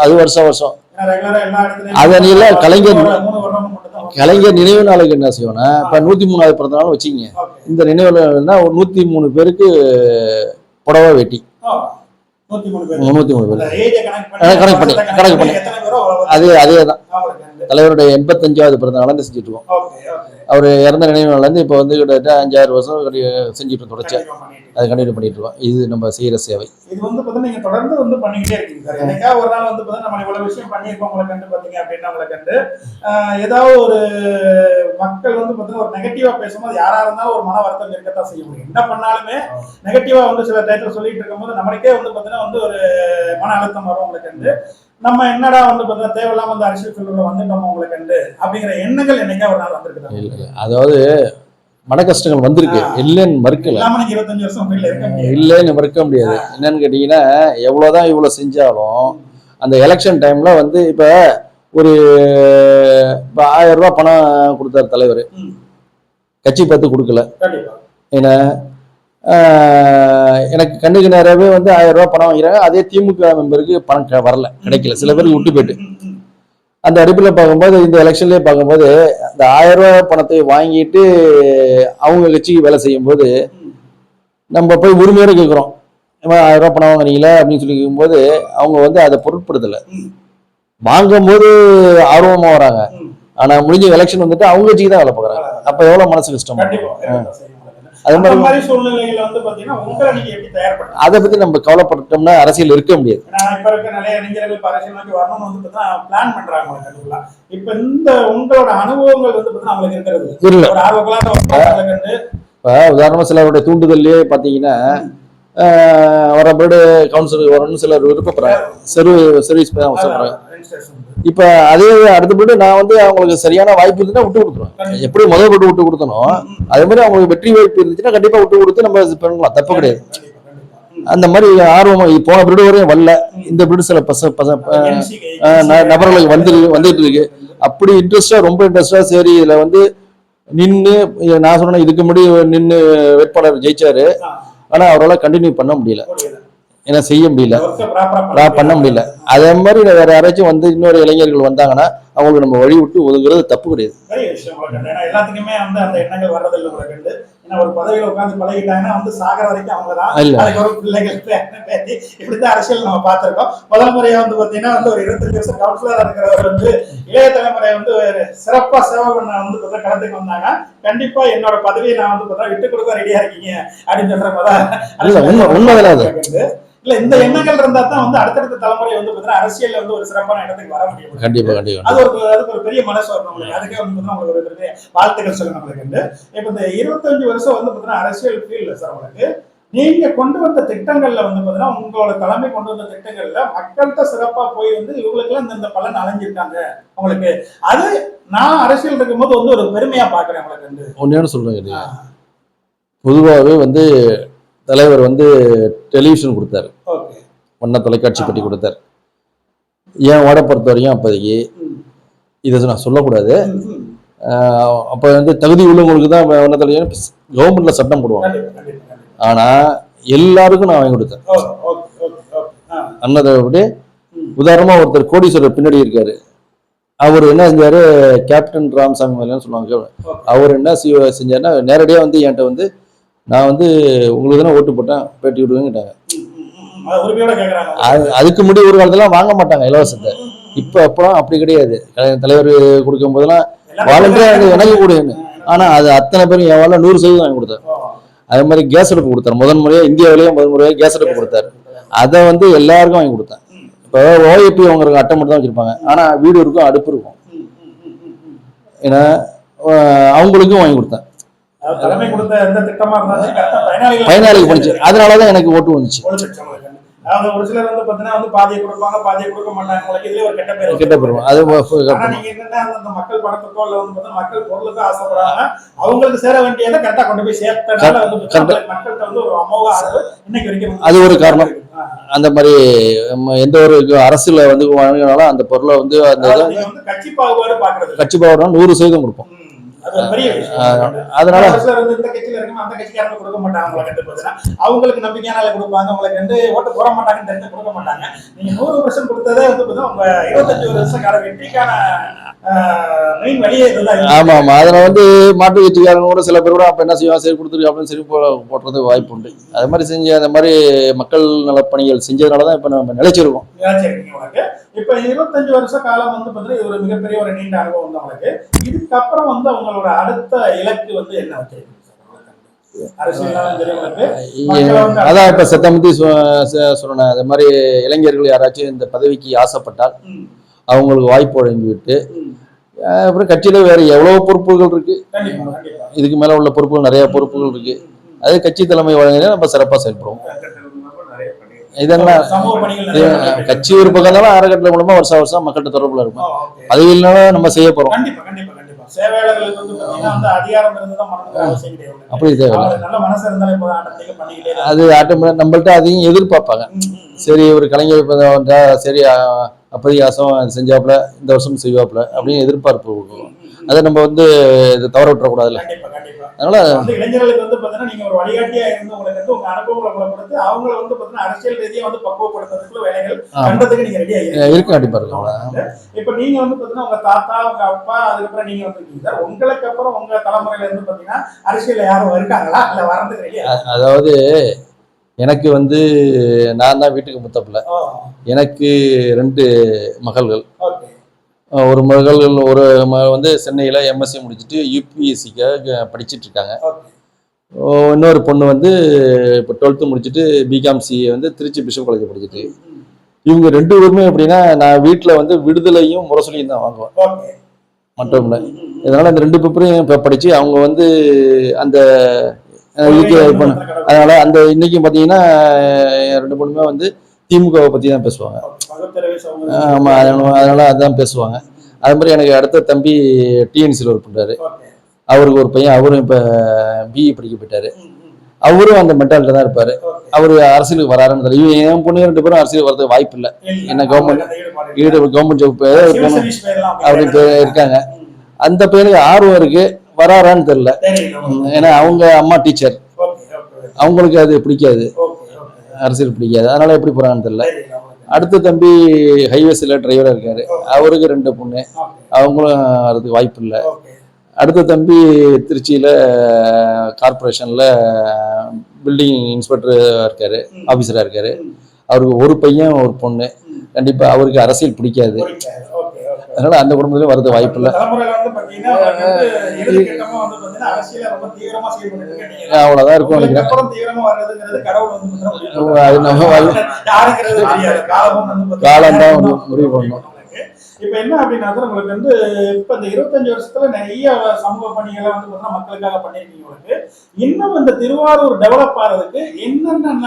அது வருஷம். அதனால கலைஞர் நினைவு நாளுக்கு என்ன செய்வோம்னா, இப்ப 103வது பிறந்த நாள் வச்சுங்க, இந்த நினைவுல ஒரு 103 பேருக்கு புடவை வெட்டி 103 பேர் கணக்கு பண்ணி அதேதான் தலைவருடைய 85வது பிறந்த நாள் செஞ்சுட்டு இருக்கோம். அவர் இறந்த நினைவு நாள்ல இருந்து இப்ப வந்து கிட்டத்தட்ட 5-6 வருஷம் செஞ்சுட்டு தொடர்ச்சியா அதை கண்டினியூ பண்ணிட்டு இருக்கோம். இது நம்ம செய்யற சேவை. இது வந்து பாத்தீங்கன்னா நீங்க தொடர்ந்து வந்து பண்ணிக்கிட்டே இருக்கீங்க சார். என்னைக்கா ஒரு நாள் வந்து பாத்தீங்கன்னா நம்ம இவ்வளவு விஷயம் பண்ணியிருக்கோம் உங்களை கண்டு பாத்தீங்க அப்படின்னா உங்களை கண்டு ஏதாவது ஒரு மக்கள் வந்து பாத்தீங்கன்னா ஒரு நெகட்டிவா பேசும்போது யாரா இருந்தாலும் ஒரு மன வருத்தம் இருக்கத்தான் செய்ய முடியும். என்ன பண்ணாலுமே நெகட்டிவா வந்து சில டைத்துல சொல்லிட்டு இருக்கும்போது நம்மளுக்கே வந்து பாத்தீங்கன்னா வந்து ஒரு மன அழுத்தம் வரும் உங்களை கண்டு. நம்ம என்னடா வந்து பாத்தீங்கன்னா தேவையில்லாம வந்து அரசியல் சூழல்ல வந்துட்டோம் உங்களை கண்டு அப்படிங்கிற எண்ணங்கள் என்னைக்கா ஒரு நாள் வந்திருக்கு? அதாவது மன கஷ்டங்கள் வந்திருக்கு, இல்லைன்னு மறுக்கல, இல்லாம நீங்க 25 வருஷம் உண்மையில இருக்க முடியாது. இல்லைன்னு மறுக்க முடியாது. என்னன்னு கேட்டீங்கன்னா, எவ்வளவுதான் இவ்வளவு செஞ்சாலும் அந்த எலெக்ஷன் டைம்ல வந்து இப்ப ஒரு இப்ப 1000 ரூபாய் பணம் கொடுத்தாரு தலைவர், ம், கட்சி பார்த்து கொடுக்கல. கண்டிப்பா. ஏன்னா எனக்கு கண்ணுக்கு நேராவே வந்து 1000 ரூபாய் பணம் வாங்கிறாங்க, அதே திமுக மெம்பருக்கு பணம் வரல, கிடைக்கல, சில பேருக்கு விட்டு போயிட்டு. ம், ம், அந்த அடிப்படையில் பார்க்கும்போது இந்த எலெக்ஷன்லேயே பார்க்கும்போது அந்த 1000 ரூபாய் பணத்தை வாங்கிட்டு அவங்க கட்சிக்கு வேலை செய்யும் போது ம், நம்ம போய் உரிமையோட கேட்குறோம், 1000 ரூபாய் பணம் வாங்குறீங்களா அப்படின்னு சொல்லி கேட்கும்போது அவங்க வந்து அதை பொருட்படுத்தலை. ம், வாங்கும் போது ஆர்வமா வராங்க, ம். ஆனா முடிஞ்ச எலெக்ஷன் வந்துட்டு அவங்க கட்சிக்கு தான் வேலை பார்க்குறாங்க. அப்ப எவ்வளவு மனசு கஷ்டம். கண்டிப்பா. அது அந்த மாதிரி மாதிரி சூழ்நிலைகளை வந்து பாத்தீங்கன்னா உங்களை நீங்க எப்படி தயார்படுத்த? அதை பத்தி நம்ம கவலைப்பட்டோம்னா அரசியல் இருக்க முடியாது. நான் இப்ப இருக்க நிறைய இளைஞர்கள் இப்ப அரசியல் நோக்கி வரணும்னு வந்து பாத்தீங்கன்னா பிளான் பண்றாங்க கண்டிப்பா. இப்ப இந்த உங்களோட அனுபவங்கள் வந்து பாத்தீங்கன்னா அவங்களுக்கு இருக்கிறது இல்ல. ஒரு ஆர்வங்களாக கண்டு இப்ப உதாரணமா சிலருடைய தூண்டுதல்லையே பாத்தீங்கன்னா வர பேர்டு கவுன்சிலுக்கு வரணும்னு சிலர் விருப்பப்படுறாங்க, சர்வீஸ் சொல்றாங்க. இப்ப அதே அடுத்தபடி நான் வந்து அவங்களுக்கு சரியான வாய்ப்பு இருந்துச்சுன்னா விட்டு கொடுத்துருவேன். எப்படி முதல் போட்டு விட்டு கொடுத்தனோ அதே மாதிரி அவங்களுக்கு வெற்றி வாய்ப்பு இருந்துச்சுன்னா கண்டிப்பா விட்டு கொடுத்து நம்ம பண்ணலாம், தப்பு கிடையாது. அந்த மாதிரி ஆர்வமா போன பிரீடு வரையும் வரல, இந்த பிரீடு சில நபர்களுக்கு வந்துட்டு இருக்கு. அப்படி இன்ட்ரெஸ்டா, ரொம்ப இன்ட்ரெஸ்டா சரி இதுல வந்து நின்று நான் சொன்னேன், இதுக்கு முன்னாடி நின்று வேட்பாளர் ஜெயிச்சாரு, ஆனா அவரால் கண்டினியூ பண்ண முடியல, ஏன்னா செய்ய முடியல, பண்ண முடியல. அதே மாதிரி வேற யாராச்சும் வந்து இன்னொரு இளைஞர்கள் வந்தாங்கன்னா அவங்களுக்கு நம்ம வழி விட்டு ஒதுங்குறது தப்பு கிடையாது. எல்லாத்துக்குமே வந்து அந்த எண்ணங்கள் வர்றதில்லை. ஒரு பதவியில உட்காந்து பழகிட்டாங்கன்னா வந்து சாகர வரைக்கும் அவங்கதான் பிள்ளைகள் பேசி இப்படித்தான் அரசியல் நம்ம பார்த்திருக்கோம். முதல் முறையா வந்து பாத்தீங்கன்னா வந்து ஒரு 25 வருஷம் கவுன்சிலரா இருக்கிறவர் வந்து இளைய தலைமுறை வந்து சிறப்பா சேவை பண்ண வந்து களத்துக்கு வந்தாங்க. கண்டிப்பா என்னோட பதவியை நான் வந்து விட்டு கொடுக்க ரெடியா இருக்கீங்க அப்படின்னு சொல்ற மாதிரி உண்மைதான். இல்ல இந்த எண்ணங்கள் இருந்தா தான் வந்து அடுத்தடுத்த தலைமுறை வந்து பாத்தீங்கன்னா அரசியல்ல வந்து ஒரு சிறப்பான இடத்துக்கு வர முடியும். கண்டிப்பா கண்டிப்பா. அதுக்கு ஒரு பெரிய மனசு வரணும். அதுக்கே வந்து உங்களுக்கு ஒரு பெரிய வாழ்த்துக்கள் சொல்லுங்க. நம்மளுக்கு வந்து இப்ப இந்த 25 வருஷம் வந்து பாத்தீங்கன்னா அரசியல் ஃபீல்ட்ல சார் உங்களுக்கு நீங்க கொண்டு வந்த திட்டங்கள்ல வந்து பாத்தீங்கன்னா உங்களோட தலைமை கொண்டு வந்த திட்டங்கள்ல மக்கள்கிட்ட சிறப்பா போய் வந்து இவங்களுக்கு எல்லாம் இந்த பலன் அலைஞ்சிருக்காங்க உங்களுக்கு, அது நான் அரசியல் இருக்கும்போது வந்து ஒரு பெருமையா பாக்குறேன். உங்களுக்கு வந்து ஒன்னு சொல்றேன், பொதுவாகவே வந்து தலைவர் வந்து டெலிவிஷன் கொடுத்தாரு, ஒன்னா தொலைக்காட்சி பெட்டி கொடுத்தாரு. ஏன் வாட பொறுத்த வரையும் அப்போதைக்கு இதை நான் சொல்லக்கூடாது, அப்போ வந்து தகுதி உள்ளவங்களுக்கு தான் ஒன்ன கவர்மெண்ட்ல சட்டம் போடுவாங்க, ஆனா எல்லாருக்கும் நான் வாங்கி கொடுத்தேன். அண்ணதை விட உதாரணமா ஒருத்தர் கோடீஸ்வரர் பின்னாடி இருக்காரு, அவர் என்ன செஞ்சாரு, கேப்டன் ராமசாமி மேலன்னு சொல்லுவாங்க, அவர் என்ன செஞ்சாருன்னா நேரடியா வந்து என்கிட்ட வந்து நான் வந்து உங்களுக்கு தானே ஓட்டு போட்டேன் பேட்டி விடுவேங்கிட்டாங்க. அதுக்கு முன்னாடி ஒரு காலத்துல வாங்க மாட்டாங்க இலவசத்தை, இப்ப அப்புறம் அப்படி கிடையாது. தலைவர் கொடுக்கும் போதெல்லாம் வாலண்டியரா எனக்கு கொடுங்க, ஆனா அது அத்தனை பேரும் என் 100% வாங்கி கொடுத்தாரு. அதே மாதிரி கேஸ் அடுப்பு கொடுத்தாரு, முதல் முறையா இந்தியாவிலேயே முதல் முறையா கேஸ் அடுப்பு கொடுத்தாரு, அதை வந்து எல்லாருக்கும் வாங்கி கொடுத்தேன். இப்போ ஓஏபி அவங்களுக்கு அட்டை மட்டும் தான் வச்சிருப்பாங்க, ஆனா வீடு இருக்கும், அடுப்பு இருக்கும், ஏன்னா அவங்களுக்கும் வாங்கி கொடுத்தேன். பயனாளிக்கு போச்சு, அதனாலதான் எனக்கு ஓட்டு வந்துச்சு. ஒரு சிலர் வந்து பாத்தீங்கன்னா வந்து பாதியை கொடுப்பாங்க, பாதியை கொடுக்க மாட்டாங்க. உங்களுக்கு இதுல ஒரு கெட்ட பேர் அது நீங்க என்னன்னா அந்த மக்கள் பணத்துக்கோ இல்ல வந்து மக்கள் பொருளுக்கு ஆசைப்படுறாங்க, அவங்களுக்கு சேர வேண்டியதை கரெக்டா கொண்டு போய் சேர்த்தனால வந்து மக்கள்கிட்ட வந்து ஒரு அமோக ஆதரவு இன்னைக்கு வரைக்கும். அது ஒரு காரணம். அந்த மாதிரி எந்த ஒரு அரசுல வந்து வாங்கினாலும் அந்த பொருளை வந்து அந்த கட்சி பாகுபாடு பாக்குறது, கட்சி பாகுபாடு 100% கொடுப்போம். அதனால இந்த கட்சியில இருக்கும் அந்த கட்சிக்காரங்க கொடுக்க மாட்டாங்க, அவங்களுக்கு நம்பிக்கையான கொடுப்பாங்க, உங்களுக்கு வந்து ஓட்டு போட மாட்டாங்கன்னு தெரிஞ்சு கொடுக்க மாட்டாங்க. நீங்க 100% கொடுத்ததே வந்து உங்க 25 வருஷம் கால வெற்றிக்கான மெயின் வழியே இதுதான். ஆமா ஆமா, அதனால வந்து மாட்டு கட்சிக்காரங்க கூட சில பேர் கூட அப்ப என்ன செய்வாங்க, சரி கொடுத்துருக்கு அப்படின்னு சரி போடுறது வாய்ப்பு உண்டு. அது மாதிரி செஞ்சு அந்த மாதிரி மக்கள் நலப்பணிகள் செஞ்சதுனாலதான் இப்ப நம்ம நிலைச்சிருக்கோம். இப்ப 25 வருஷ காலம் வந்து பாத்தீங்கன்னா ஒரு மிகப்பெரிய ஒரு நீண்ட அனுபவம் தான் உங்களுக்கு. இதுக்கப்புறம் வந்து அவங்களோட அடுத்த இலக்கு வந்து என்ன வச்சிருக்கீங்க? அதான் இப்ப சத்தமத்தி சொன்னேன், அது மாதிரி இளைஞர்கள் யாராச்சும் இந்த பதவிக்கு ஆசைப்பட்டால் அவங்களுக்கு வாய்ப்பு வழங்கி விட்டு, அப்புறம் கட்சியில வேற எவ்வளவு பொறுப்புகள் இருக்கு, இதுக்கு மேல உள்ள பொறுப்புகள் நிறைய பொறுப்புகள் இருக்கு, அது கட்சி தலைமை வழங்கினா நம்ம சிறப்பா செயல்படுவோம். இதெல்லாம் கட்சி ஒரு பக்கம் அறக்கட்டளை மூலமா வருஷம் வருஷம் மக்கள்கிட்ட தொடர்புல இருக்கும், பதவியினால நம்ம செய்ய போறோம். சேவையாளர்களுக்கு வந்து பாத்தீங்கன்னா வந்து அதிகாரம் இருந்துதான் மறந்துக்கிற அவசியம் கிடையாது. அப்படி தேவையில்லை. அவங்க நல்ல மனசு இருந்தாலும் இப்போ ஆட்டோமேட்டிக்கா பண்ணிக்கிட்டே இருக்காங்க. அது ஆட்டோமேட்டிக் நம்மள்ட்ட அதையும் எதிர்பார்ப்பாங்க. சரி ஒரு கலைஞர் இப்போ வந்தா சரி அப்போதைக்கு ஆசம் செஞ்சாப்புல இந்த வருஷம் செய்வாப்புல அப்படின்னு எதிர்பார்ப்பு இருக்கும். அதை நம்ம வந்து இதை தவற விட்டுறக்கூடாதுல்ல. கண்டிப்பா கண்டிப்பா. அதனால வந்து இளைஞர்களுக்கு வந்து பாத்தீங்கன்னா நீங்க ஒரு வழிகாட்டியா இருந்து உங்களுக்கு வந்து உங்க அனுபவங்களை கொடுத்து அவங்களை வந்து பாத்தீங்கன்னா அரசியல் ரீதியா வந்து பக்குவப்படுத்துறதுக்குள்ள வேலைகள் பண்றதுக்கு நீங்க ரெடியா இருக்கு. கண்டிப்பா இருக்கு. இப்ப நீங்க வந்து பாத்தீங்கன்னா உங்க தாத்தா உங்க அப்பா அதுக்கப்புறம் நீங்க வந்துருக்கீங்க. உங்களுக்கு அப்புறம் உங்க தலைமுறையில இருந்து பாத்தீங்கன்னா அரசியல்ல யாரும் இருக்காங்களா இல்ல வரதுக்கு ரெடியா? அதாவது எனக்கு வந்து நான் தான் வீட்டுக்கு முத்தப்பில்லை. எனக்கு 2 மகள்கள். ஒரு மகள் ஒரு வந்து சென்னையில் எம்எஸ்சி முடிச்சுட்டு யூபிஎஸ்சிக்காக படிச்சுட்டு இருக்காங்க. இன்னொரு பொண்ணு வந்து இப்போ 12th முடிச்சுட்டு பிகாம்சிஏ வந்து திருச்சி பிஷப் காலேஜ் படிச்சுட்டு. இவங்க 2 பேருமே எப்படின்னா நான் வீட்டில் வந்து விடுதலையும் முரசொலியும் தான் வாங்குவேன் மட்டும் இல்லை. இதனால இந்த 2 பேப்பரையும் இப்போ படித்து அவங்க வந்து அந்த அதனால அந்த இன்னைக்கும் பார்த்தீங்கன்னா 2 பொண்ணுமே வந்து திமுகவை பற்றி தான் பேசுவாங்க. ஆமாம், அதனால அதான் பேசுவாங்க. அது மாதிரி எனக்கு அடுத்த தம்பி டிஎன்சியில் ஒர்க் பண்ணுறாரு. அவருக்கு ஒரு பையன், அவரும் இப்போ பிஇ படிக்க போயிட்டாரு. அவரும் அந்த மென்டாலிட்டி தான் இருப்பாரு. அவரு அரசியலுக்கு வராருன்னு தெரியல. என் பொண்ணு 2 பேரும் அரசியல் வரதுக்கு வாய்ப்பு இல்லை. என்ன கவர்மெண்ட் ஜாப் அப்படின்னு இருக்காங்க. அந்த பையனுக்கு ஆர்வம் இருக்கு, வராரான்னு தெரியல. ஏன்னா அவங்க அம்மா டீச்சர், அவங்களுக்கு அது பிடிக்காது, அரசியல் பிடிக்காது. அதனால எப்படி போறான்னு தெரியல. அடுத்த தம்பி ஹைவேஸ்ல டிரைவரா இருக்காரு. அவருக்கு 2 பொண்ணு, அவங்களும் வரதுக்கு வாய்ப்பு இல்லை. அடுத்த தம்பி திருச்சியில கார்பரேஷன்ல பில்டிங் இன்ஸ்பெக்டரா இருக்காரு, ஆபீசரா இருக்காரு. அவருக்கு ஒரு பையன் ஒரு பொண்ணு. கண்டிப்பா அவருக்கு அரசியல் பிடிக்காது. அதனால அந்த குடும்பத்திலும் வரது வாய்ப்பு இல்லை. அவ்வளவுதான் இருக்கும் நினைக்கிறேன். காலம் தான் முடிவு பண்ணணும். இப்ப என்ன அப்படின்னா உங்களுக்கு வந்து இப்ப இந்த 25 வருஷத்துல நிறைய சமூக பணிகளை வந்து மக்களுக்காக பண்ணிருக்கீங்க. உங்களுக்கு இன்னும் இந்த திருவாரூர் டெவலப் ஆகிறதுக்கு என்னென்ன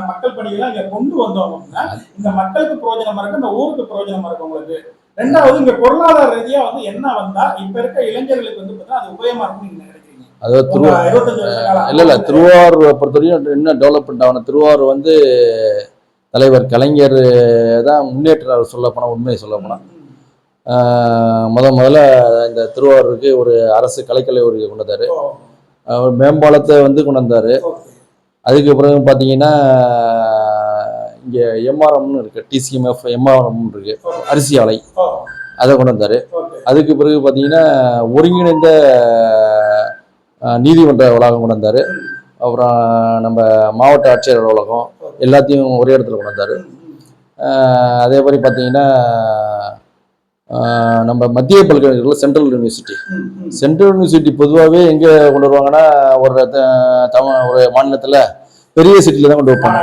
மக்கள் பணிகளை இங்க கொண்டு வந்தோம் அப்படின்னா இந்த மக்களுக்கு பிரயோஜனமா இருக்கு, இந்த ஊருக்கு பிரயோஜனமா இருக்கு உங்களுக்கு. 2வது இங்க பொருளாதார ரீதியா வந்து என்ன வந்தா இப்ப இருக்க இளைஞர்களுக்கு வந்து அது உபயோகமா இருக்கும் நீங்க நினைக்கிறீங்க? அதாவது இல்ல திருவாரூர் பொறுத்தவரையும் என்ன டெவலப்மெண்ட் ஆகணும். திருவாரூர் வந்து தலைவர் கலைஞர் தான் முன்னேற்ற சொல்ல போனா, உண்மையை சொல்ல போனா முதல்ல இந்த திருவாரூருக்கு ஒரு அரசு கலைக்கல்லூரி கொண்டு வந்தாரு. மேம்பாலத்தை வந்து கொண்டு வந்தாரு. அதுக்கப்புறம் பார்த்தீங்கன்னா இங்கே எம்ஆர்எம்னு இருக்கு, டிசிஎம்எஃப் எம்ஆர்எம்னு இருக்கு, அரிசி ஆலை, அதை கொண்டு வந்தாரு. அதுக்கு பிறகு பார்த்தீங்கன்னா ஒருங்கிணைந்த நீதிமன்ற வளாகம் கொண்டு வந்தாரு. அப்புறம் நம்ம மாவட்ட ஆட்சியர் அலுவலகம் எல்லாத்தையும் ஒரே இடத்துல கொண்டு வந்தாரு. அதே மாதிரி பார்த்தீங்கன்னா நம்ம மத்திய பல்கலைக்கழகத்தில் சென்ட்ரல் யூனிவர்சிட்டி பொதுவாகவே எங்கே கொண்டு வருவாங்கன்னா ஒரு மாநிலத்தில் பெரிய சிட்டியில் தான் கொண்டு வைப்பாங்க.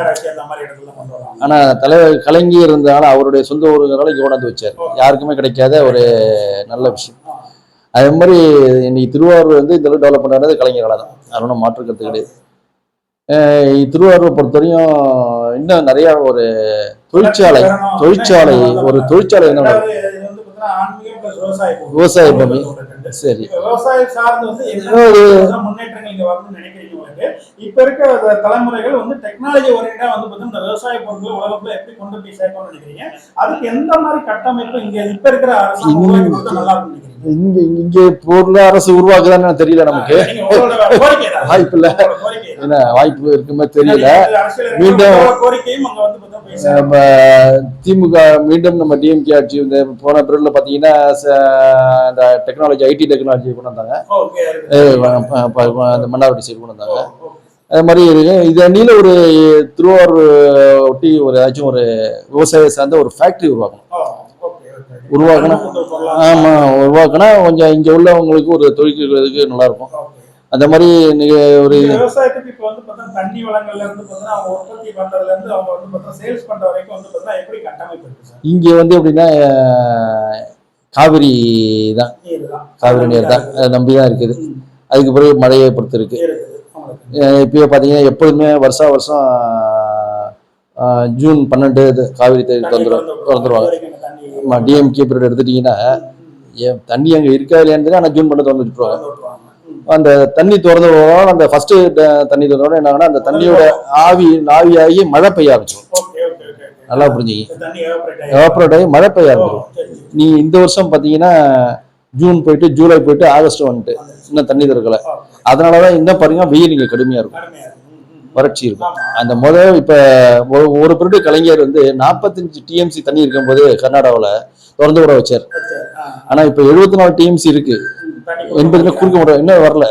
ஆனால் தலைவர் கலைஞர் இருந்தாலும் அவருடைய சொந்த ஊருங்கிறனால இங்கே கொண்டாந்து வச்சார். யாருக்குமே கிடைக்காத ஒரு நல்ல விஷயம். அதே மாதிரி இன்னைக்கு திருவாரூர் வந்து இந்த அளவு டெவலப் பண்ணுறது கலைஞர்களாக தான், அது ஒன்றும் மாற்று கருத்து கிடையாது. திருவாரூர் பொறுத்தவரையும் இன்னும் நிறைய ஒரு தொழிற்சாலை என்ன விவசாய பூமி. சரி, விவசாயம் சார்ந்து வந்து முன்னேற்றங்கள் இங்க வரணும்னு நினைக்கிறீங்க. இப்ப இருக்க தலைமுறைகள் வந்து டெக்னாலஜி ஓரியண்டா வந்து பாத்தீங்கன்னா விவசாய பொருட்களை உலகத்துல எப்படி கொண்டு போய் சேர்க்கணும்னு நினைக்கிறீங்க? அதுக்கு எந்த மாதிரி கட்டமைப்பு இங்க இப்ப இருக்கிற அரசு நல்லா இருக்கும்? இங்க பொருள் அரசு உருவாக்குதான்னு தெரியல நமக்கு. வாய்ப்பு இல்ல, என்ன வாய்ப்பு இருக்குமே தெரியல. மீண்டும் திமுக மீண்டும் நம்ம டிஎம்கே ஆட்சி வந்து போன பீரியட்ல பாத்தீங்கன்னா இந்த டெக்னாலஜி ஐடி டெக்னாலஜி கொண்டு வந்தாங்க. அந்த மன்னார்வட்டி சைடு கொண்டு வந்தாங்க. அது மாதிரி இருக்கு. இது அணியில ஒரு திருவாரூர் ஒட்டி ஒரு ஏதாச்சும் ஒரு விவசாய சார்ந்த ஒரு ஃபேக்டரி உருவாக்கணும். ஆமா, உருவாக்கினா கொஞ்சம் இங்க உள்ளவங்களுக்கு ஒரு தொழிலுக்கு நல்லா இருக்கும். அந்த மாதிரி நீங்க ஒரு விவசாயத்துக்கு இப்ப வந்து பார்த்தா தண்ணி வளங்கள்ல இருந்து பார்த்தா அவங்க உற்பத்தி பண்றதுல இருந்து அவங்க வந்து பார்த்தா சேல்ஸ் பண்ற வரைக்கும் வந்து பார்த்தா எப்படி கட்டமைப்பு இருக்கு சார்? இங்க வந்து எப்படின்னா காவிரி தான், காவிரி நீர் தான் நம்பி தான் இருக்குது. அதுக்கு பிறகு மழையை பொறுத்து இருக்கு. இப்பயே பாத்தீங்கன்னா எப்போதுமே வருஷம் ஜூன் 12 காவிரி திறந்துருவாங்க. டிஎம்கே பீரியட் எடுத்துட்டீங்கன்னா தண்ணி அங்க இருக்கா இல்லையான்னு ஆனா ஜூன் பண்ண திறந்து விட்டுருவாங்க. திறந்து விட்டுருவாங்க. அந்த தண்ணி திறந்து விடுறோம். அந்த ஃபர்ஸ்ட் தண்ணி திறந்தோட என்ன ஆகுனா அந்த தண்ணியோட ஆவியாகி மழை பெய்ய ஆரம்பிச்சிடும். Okay okay okay. நல்லா புரிஞ்சுங்க. தண்ணி எவாபரேட் ஆகி எவாபரேட் ஆகி மழை பெய்ய ஆரம்பிச்சிடும். சரி. நீ இந்த வருஷம் பாத்தீங்கன்னா ஜூன் போயிட்டு ஜூலை போயிட்டு ஆகஸ்ட் வந்துட்டு இன்னும் தண்ணி திறக்கல. அதனாலதான் இன்னும் பாருங்க வெயில் இங்க கடுமையா இருக்கும், கடுமையா இருக்கு. வறட்சி இருக்கும். அந்த இப்ப ஒரு பருடு கலைஞர் வந்து 45 டிஎம்சி தண்ணி இருக்கும் போது கர்நாடகாவில திறந்து விட வச்சார். ஆனா இப்ப 74 டிஎம்சி இருக்கு, 80 குறுக்க முடியும், இன்னும் வரல.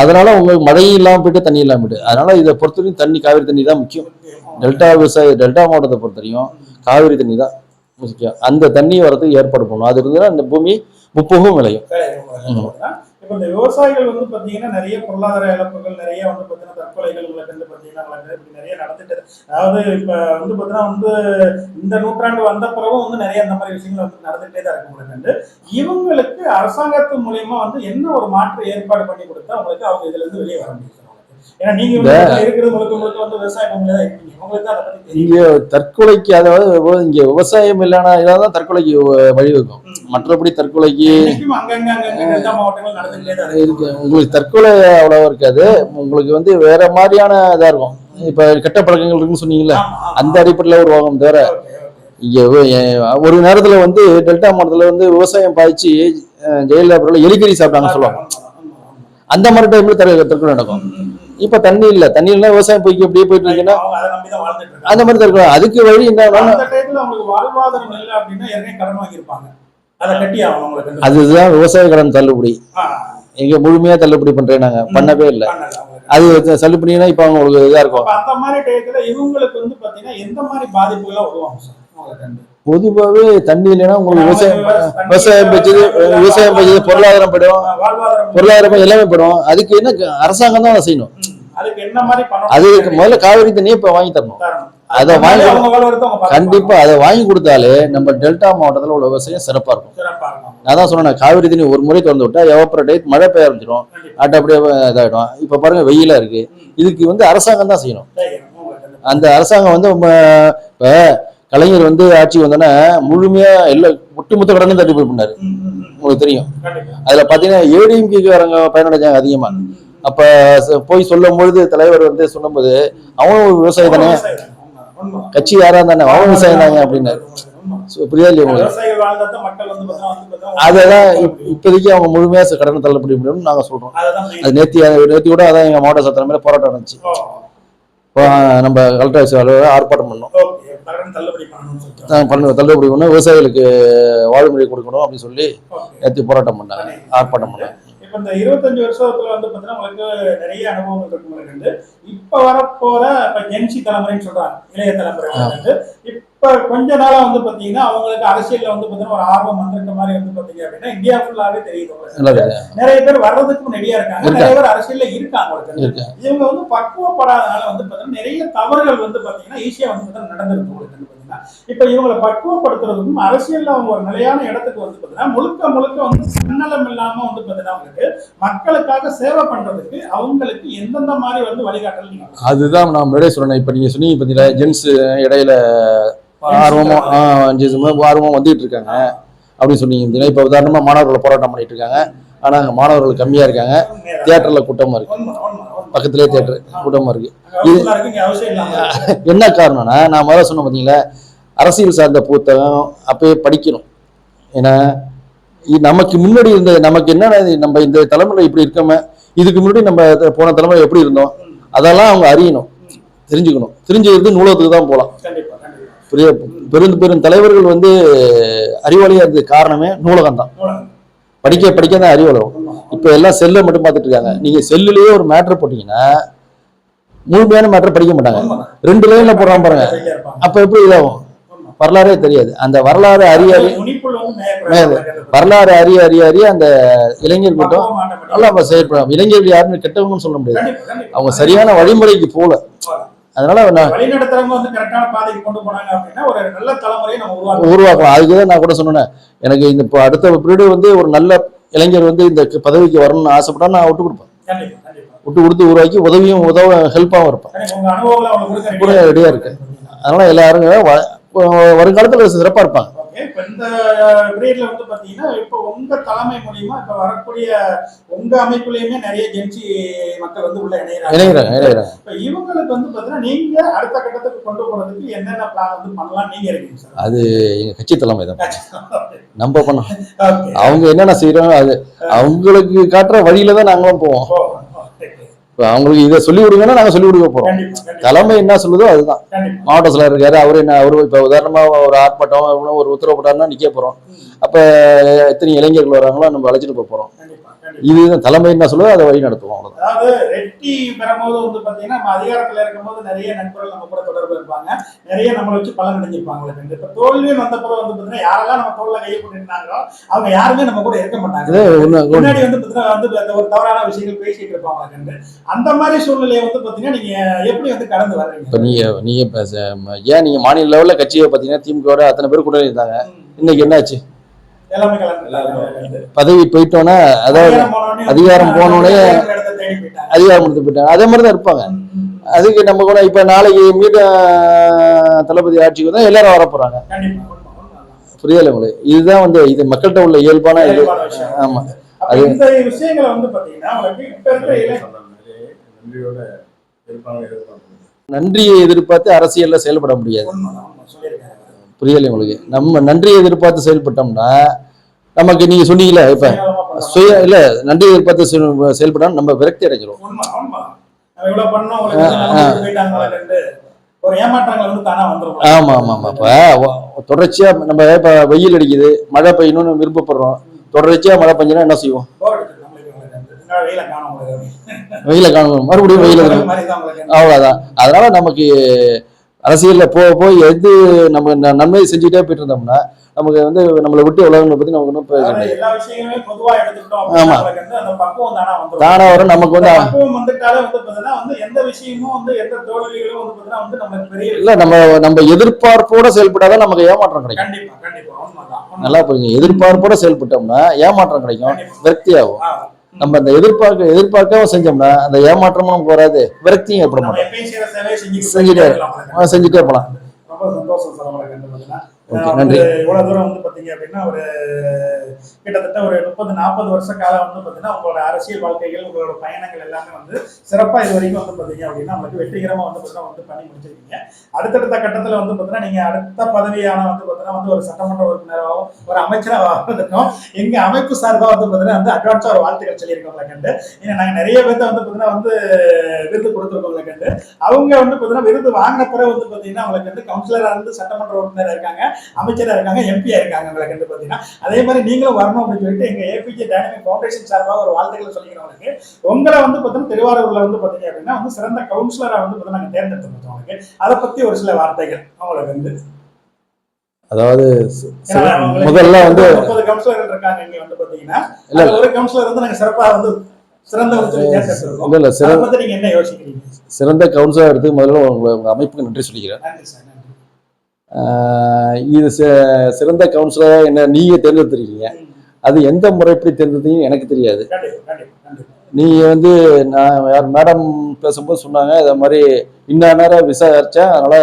அதனால உங்களுக்கு மழையும் இல்லாம போயிட்டு தண்ணி இல்லாம போயிட்டு. அதனால இதை பொறுத்தவரைக்கும் தண்ணி காவிரி தண்ணி தான் முக்கியம். டெல்டா மாவட்டத்தை பொறுத்தவரைக்கும் காவிரி தண்ணி தான் முக்கியம். அந்த தண்ணி வரதுக்கு ஏற்பாடு பண்ணணும். அது இருந்தா இந்த பூமி முப்போகம் விளையும். இப்ப இந்த விவசாயிகள் வந்து பாத்தீங்கன்னா நிறைய பொருளாதார இழப்புகள், நிறைய வந்து பாத்தீங்கன்னா தற்கொலைகள் வந்து பாத்தீங்கன்னா நிறைய நடந்துட்டு, அதாவது இப்ப வந்து பாத்தீங்கன்னா வந்து இந்த நூற்றாண்டு வந்த பிறகும் வந்து நிறைய அந்த மாதிரி விஷயங்கள் வந்து நடந்துட்டே தான் இருக்கு உங்களுக்கு. இவங்களுக்கு அரசாங்கத்து மூலியமா வந்து என்ன ஒரு மாற்று ஏற்பாடு பண்ணி கொடுத்தா உங்களுக்கு அவங்க இதுல இருந்து வெளியே வர முடியும்? ஏன்னா நீங்க இருக்கிறது முழுக்க வந்து விவசாய பூமியில தான் இருக்கீங்க, உங்களுக்கு தான் அதை பத்தி தெரியும். இங்க தற்கொலைக்கு, அதாவது இங்க விவசாயம் இல்லைன்னா இதான் தற்கொலைக்கு வழிவகுக்கும். மற்றபடி தற்கொலைக்கு இருக்கு. உங்களுக்கு தற்கொலை அவ்வளவா இருக்காது. உங்களுக்கு வந்து வேற மாதிரியான இதா இருக்கும். இப்ப கெட்ட பழக்கங்கள் இருக்குன்னு சொன்னீங்கல்ல, அந்த அடிப்படையில உருவாகும். தவிர இங்க ஒரு நேரத்துல வந்து டெல்டா மாவட்டத்துல வந்து விவசாயம் பாய்ச்சி ஜெயலலிதா எலிக்கறி சாப்பிட்டாங்கன்னு சொல்லுவாங்க. அந்த மாதிரி டைம்ல தற்கொலை நடக்கும். இப்ப தண்ணி இல்ல, தண்ணி இல்ல, விவசாயம் போய்க்கு அப்படியே போயிட்டு இருக்கீங்கன்னா அந்த மாதிரி தற்கொலை. அதுக்கு வழி என்ன? அதுதான் விவசாய கடன் தள்ளுபடி. எங்க முழுமையா தள்ளுபடி பண்றேன், நாங்க பண்ணவே இல்லை. அது தள்ளுபடினா இப்ப அவங்களுக்கு இதா இருக்கும். பொதுவாகவே தண்ணி இல்லைன்னா உங்களுக்கு விவசாயம் பயிச்சது பொருளாதாரம் போயிடும், எல்லாமே போயிடும். அதுக்கு என்ன அரசாங்கம் தான் செய்யணும். அதுக்கு முதல்ல காவிரி தண்ணியை இப்ப வாங்கி தரணும். அதை வாங்கி கண்டிப்பா அதை வாங்கி கொடுத்தாலே நம்ம டெல்டா மாவட்டத்தில் உள்ள விவசாயம் சிறப்பா இருக்கும். நான் தான் சொன்னேன், காவிரி தண்ணி ஒரு முறை திறந்து விட்டா எவாபரேட் மழை பெய்ய ஆரம்பிச்சிடும், அப்படியே இதாயிடும். இப்ப பாருங்க வெயிலா இருக்கு. இதுக்கு வந்து அரசாங்கம் தான் செய்யணும். அந்த அரசாங்கம் வந்து இப்ப கலைஞர் வந்து ஆட்சி வந்தோன்னா முழுமையா எல்லா ஒட்டுமொத்த கடனும் தள்ளுபடி பண்ணாரு, உங்களுக்கு தெரியும். அதுல பாத்தீங்கன்னா ஏடிஎம்கேக்காரங்க பயனடைஞ்சாங்க அதிகமா. அப்ப போய் சொல்லும் பொழுது தலைவர் வந்து சொல்லும் போது அவனும் விவசாயம் தானே, கட்சி யாரா தானே, அவன் விவசாயம் தாங்க அப்படின்னாரு. புரியா இல்லையா உங்களுக்கு? அதெல்லாம் இப்போதைக்கு அவங்க முழுமையா கடனை தள்ளுபடி முடியும்னு நாங்க சொல்றோம். அது நேத்தி கூட அதான் எங்க மாவட்ட சத்திரம் மேல போராட்டம் நடந்துச்சு. நம்ம கலெக்டர் ஆஃபீஸ் ஆர்ப்பாட்டம் பண்ணோம், தள்ளுபடி பண்ணணும், விவசாயிகளுக்கு வாழ்முறை கொடுக்கணும் அப்படின்னு சொல்லி நேற்று போராட்டம் பண்ணாங்க, ஆர்ப்பாட்டம் பண்ணாங்க. இப்ப இந்த 25 வருஷத்துல வந்து பாத்தீங்கன்னா உங்களுக்கு நிறைய அனுபவங்கள் இருக்கு. இப்ப வரப்போற ஜென்சி தலைமுறைன்னு சொல்றாங்க, இளைய தலைமுறை வந்து இப்ப கொஞ்ச நாளா வந்து பாத்தீங்கன்னா அவங்களுக்கு அரசியல்ல வந்து பாத்தீங்கன்னா ஒரு ஆர்வம் வந்திருக்க மாதிரி வந்து பாத்தீங்க அப்படின்னா இந்தியா ஃபுல்லாவே தெரியுது. நிறைய பேர் வர்றதுக்கும் ரெடியா இருக்காங்க, நிறைய பேர் அரசியல்ல இருக்காங்க. இவங்க வந்து பக்குவப்படாதனால வந்து பாத்தீங்கன்னா நிறைய தவறுகள் வந்து பாத்தீங்கன்னா ஈஸியா வந்து பாத்தீங்கன்னா நடந்திருக்கு உங்களுக்கு. இப்ப இவங்களை பக்குவப்படுத்துறதுக்கும் அரசியல்ல அவங்க ஒரு நிலையான இடத்துக்கு வந்து பாத்தீங்கன்னா முழுக்க வந்து சுண்ணலம் இல்லாம வந்து பாத்தீங்கன்னா அவங்களுக்கு மக்களுக்காக சேவை பண்றதுக்கு அவங்களுக்கு எந்தெந்த மாதிரி வந்து வழிகாட்டல் நீங்க? அதுதான் நான் முன்னாடியே சொன்னேன். இப்ப நீங்க சொன்னீங்க பாத்தீங்களா, ஜென்ஸ் இடையில ஆர்வமா வந்துட்டு இருக்காங்க அப்படின்னு சொன்னீங்க. இப்ப உதாரணமா மாணவர்கள் போராட்டம் பண்ணிட்டு இருக்காங்க, ஆனா அங்க மாணவர்கள் கம்மியா இருக்காங்க. தியேட்டர்ல கூட்டமா இருக்கு, பக்கத்திலே தியேட்டர் கூட்டமா இருக்கு. இது என்ன காரணம்னா, நான் முதல்ல சொன்ன பாத்தீங்களா, அரசியல் சார்ந்த புத்தகம் அப்பயே படிக்கணும். ஏன்னா நமக்கு முன்னாடி இருந்த நமக்கு என்ன, நம்ம இந்த தலைமுறை இப்படி இருக்கோமே, இதுக்கு முன்னாடி நம்ம போன தலைமுறை எப்படி இருந்தோம், அதெல்லாம் அவங்க அறியணும், தெரிஞ்சுக்கணும். தெரிஞ்சுக்கிறது நூலகத்துக்கு தான் போகலாம். பெரும் தலைவர்கள் வந்து அறிவாளியா இருந்தது காரணமே நூலகம் தான். படிக்க தான் அறிவு வளரும். இப்ப எல்லாம் செல்ல மட்டும் பார்த்துட்டு இருக்காங்க. நீங்க செல்லுலயே ஒரு மேட்டர் போட்டீங்கன்னா முழுமையான மேட்டர் படிக்க மாட்டாங்க, 2 லைன்ல போடுறான் பாருங்க. அப்ப எப்படி இதாகும்? வரலாறே தெரியாது. அந்த வரலாறு அறிய அந்த இளைஞர் கூட்டம் நல்லா செயல்படும். இளைஞர்கள் யாருன்னு கெட்டவங்கன்னு சொல்ல முடியாது, அவங்க சரியான வழிமுறைக்கு போல. அதனால உருவாக்கலாம். அதுக்குதான் நான் கூட சொன்னேன், எனக்கு இந்த அடுத்த பீரியட் வந்து ஒரு நல்ல இளைஞர் வந்து இந்த பதவிக்கு வரணும்னு ஆசைப்பட்டா நான் விட்டு கொடுப்பேன். விட்டு கொடுத்து உருவாக்கி உதவ ஹெல்ப்பாகவும் இருப்பேன், ரெடியா இருக்கு. அதனால எல்லாரும் வருங்காலத்துல சிறப்பா இருப்பாங்க. ஓகே. இப்ப இந்த பீரியட்ல வந்து பாத்தீங்கன்னா இப்ப உங்க தலைமை மூலியமா இப்ப வரக்கூடிய உங்க அமைப்புலயுமே நிறைய ஜென்சி மக்கள் வந்து உள்ள இணையறாங்க. இப்ப இவங்களுக்கு வந்து பாத்தீங்கன்னா நீங்க அடுத்த கட்டத்துக்கு கொண்டு போறதுக்கு என்னென்ன பிளான் வந்து பண்ணலாம் நீங்க இருக்கீங்க சார்? அது எங்க கட்சி தலைமை தான் நம்ம பண்ணோம். அவங்க என்னென்ன செய்யறோம் அது அவங்களுக்கு காட்டுற வழியில தான் நாங்களும் போவோம். அவங்களுக்கு இதை சொல்லி கொடுங்கன்னா நாங்க சொல்லி கொடுக்க போறோம். தலைமை என்ன சொல்லுதோ அதுதான். மாவட்ட செயலர் இருக்காரு, அவரு இப்ப உதாரணமா ஒரு ஆர்ப்பாட்டம் ஒரு உத்தரவு போட்டாருன்னா நிக்க போறோம். அப்ப எத்தனை இளைஞர்கள் வராங்களோ நம்ம அழைச்சிட்டு போறோம். இதுதான் தலைமை என்ன சொல்லுதோ அதை வழி நடத்துவோம். அதாவது ரெட்டி பெறும்போது வந்து பாத்தீங்கன்னா நம்ம அதிகாரத்துல இருக்கும்போது நிறைய நண்பர்கள் நம்ம கூட தொடர்பு இருப்பாங்க, நிறைய நம்மளை வச்சு பலன் அடைஞ்சிருப்பாங்க. இப்ப தோல்வி வந்த பிறகு வந்து பாத்தீங்கன்னா யாரெல்லாம் நம்ம தோல்ல கையை பண்ணிருந்தாங்களோ அவங்க யாருமே நம்ம கூட இருக்க மாட்டாங்க. முன்னாடி வந்து பாத்தீங்கன்னா வந்து ஒரு தவறான விஷயங்கள் பேசிட்டு இருப்பாங்க. அந்த மாதிரி சூழ்நிலையை வந்து பாத்தீங்கன்னா நீங்க எப்படி வந்து கடந்து வர்றீங்க? இப்ப நீங்க ஏன் நீங்க மாநில லெவல்ல கட்சியை பாத்தீங்கன்னா திமுக அத்தனை பேர் கூட இருந்தாங்க. இன்னைக்கு என்னாச்சு? பதவி போயிட்டோன்னா அதாவது அதிகாரம் போனோடனே அதிகாரம் எடுத்து போயிட்டாங்க. அதே மாதிரிதான் இருப்பாங்க. அதுக்கு நம்ம கூட இப்ப நாளைக்கு மீண்டும் தளபதி ஆட்சிக்கு தான் எல்லாரும் வரப்போறாங்க. புரியல உங்களுக்கு? இதுதான் வந்து இது மக்கள்கிட்ட உள்ள இயல்பான இது. ஆமா, அது இந்த விஷயங்களை வந்து பாத்தீங்கன்னா நன்றியை எதிர்பார்த்து அரசியல்ல செயல்பட முடியாது. புரியல உங்களுக்கு? நம்ம நன்றியை எதிர்பார்த்து செயல்பட்டோம்னா நமக்கு நீங்க சொன்னீங்கல்ல இப்ப சுய இல்ல நன்றி எதிர்பார்த்து செயல்படாம நம்ம விரக்தி அடைஞ்சிரும். ஆமா ஆமா ஆமா. இப்ப தொடர்ச்சியா நம்ம இப்ப வெயில் அடிக்குது, மழை பெய்யணும்னு விருப்பப்படுறோம். தொடர்ச்சியா மழை பெஞ்சுன்னா என்ன செய்வோம்? வெயில காணும், மறுபடியும் வெயில அவ்வளவுதான். அதனால நமக்கு அரசியல்ல போய் எது நம்ம நன்மை செஞ்சுட்டே போயிட்டு இருந்தோம்னா நமக்கு வந்து நம்மளை விட்டு உலகங்களை பத்தி நமக்கு ஒன்றும் பிரயோஜனம் இல்லை. ஆமா, தானா வரும். நமக்கு வந்து இல்ல நம்ம எதிர்பார்ப்போட செயல்பட்டாதான் நமக்கு ஏமாற்றம் கிடைக்கும். நல்லா புரியுங்க. எதிர்பார்ப்போட செயல்பட்டோம்னா ஏமாற்றம் கிடைக்கும், விரக்தி ஆகும். நம்ம அந்த எதிர்பார்க்காம செஞ்சோம்னா அந்த ஏமாற்றமும் நமக்கு வராது, விரக்தியும் ஏற்பட மாட்டோம். செஞ்சுட்டே போலாம். ரொம்ப சந்தோஷம் சார். நன்றி. இவ்வளவு தூரம் வந்து பாத்தீங்க அப்படின்னா ஒரு கிட்டத்தட்ட ஒரு 30-40 வருஷ காலம் வந்து பாத்தீங்கன்னா உங்களோட அரசியல் வாழ்க்கைகள் உங்களோட பயணங்கள் எல்லாமே வந்து சிறப்பா இது வரைக்கும் வந்து பாத்தீங்க அப்படின்னா உங்களுக்கு வெற்றிகரமா வந்து பாத்தீங்கன்னா வந்து பண்ணி முடிச்சிருக்கீங்க. அடுத்தடுத்த கட்டத்துல வந்து பாத்தீங்கன்னா நீங்க அடுத்த பதவியான வந்து பாத்தீங்கன்னா வந்து ஒரு சட்டமன்ற உறுப்பினராகவும் ஒரு அமைச்சராகவும் எங்க அமைப்பு சார்பா வந்து பாத்தீங்கன்னா வந்து அட்வான்ஸா ஒரு வாழ்த்துக்கள் சொல்லியிருக்கோங்களை கண்டு. ஏன்னா நாங்க நிறைய பேர்த்த வந்து பாத்தீங்கன்னா வந்து விருது கொடுத்துருக்கோங்களை கண்டு. அவங்க வந்து பாத்தீங்கன்னா விருது வாங்கின பிறகு வந்து பாத்தீங்கன்னா அவங்களுக்கு வந்து கவுன்சிலரா இருந்து சட்டமன்ற உறுப்பினராக இருக்காங்க, அமைச்சரா இருக்காங்க, எம்பியா இருக்காங்க. உங்களுக்கு வந்து பாத்தீங்கன்னா அதே மாதிரி நீங்களும் வரணும் அப்படின்னு சொல்லிட்டு எங்க ஏபிஜே டைனமிக் ஃபவுண்டேஷன் சார்பாக ஒரு வாழ்த்துக்களை சொல்லிக்கிறவங்களுக்கு உங்களை வந்து பாத்தீங்கன்னா திருவாரூர்ல வந்து பாத்தீங்க அப்படின்னா வந்து சிறந்த கவுன்சிலரா வந்து பாத்தீங்கன்னா நாங்க தேர்ந்தெடுத்தோம். உங்களுக்கு அதை பத்தி ஒரு சில வார்த்தைகள் அவங்களுக்கு வந்து. அதாவது முதல்ல வந்து 30 கவுன்சிலர்கள் இருக்காங்க இங்க வந்து பாத்தீங்கன்னா ஒரு கவுன்சிலர் வந்து நாங்க சிறப்பா வந்து சிறந்த நீங்க என்ன யோசிக்கிறீங்க? சிறந்த கவுன்சிலர் எடுத்து முதல்ல உங்க அமைப்புக்கு நன்றி சொல்லிக்கிறேன். இது சிறந்த கவுன்சிலராக என்ன நீங்க தேர்ந்தெடுத்திருக்கீங்க. அது எந்த முறைப்படி தேர்ந்தெடுத்தீங்க எனக்கு தெரியாது. நீங்க வந்து நான் யார் மேடம் பேசும்போது சொன்னாங்க இதை மாதிரி இன்ன நேரம் விசாரிச்சா அதனால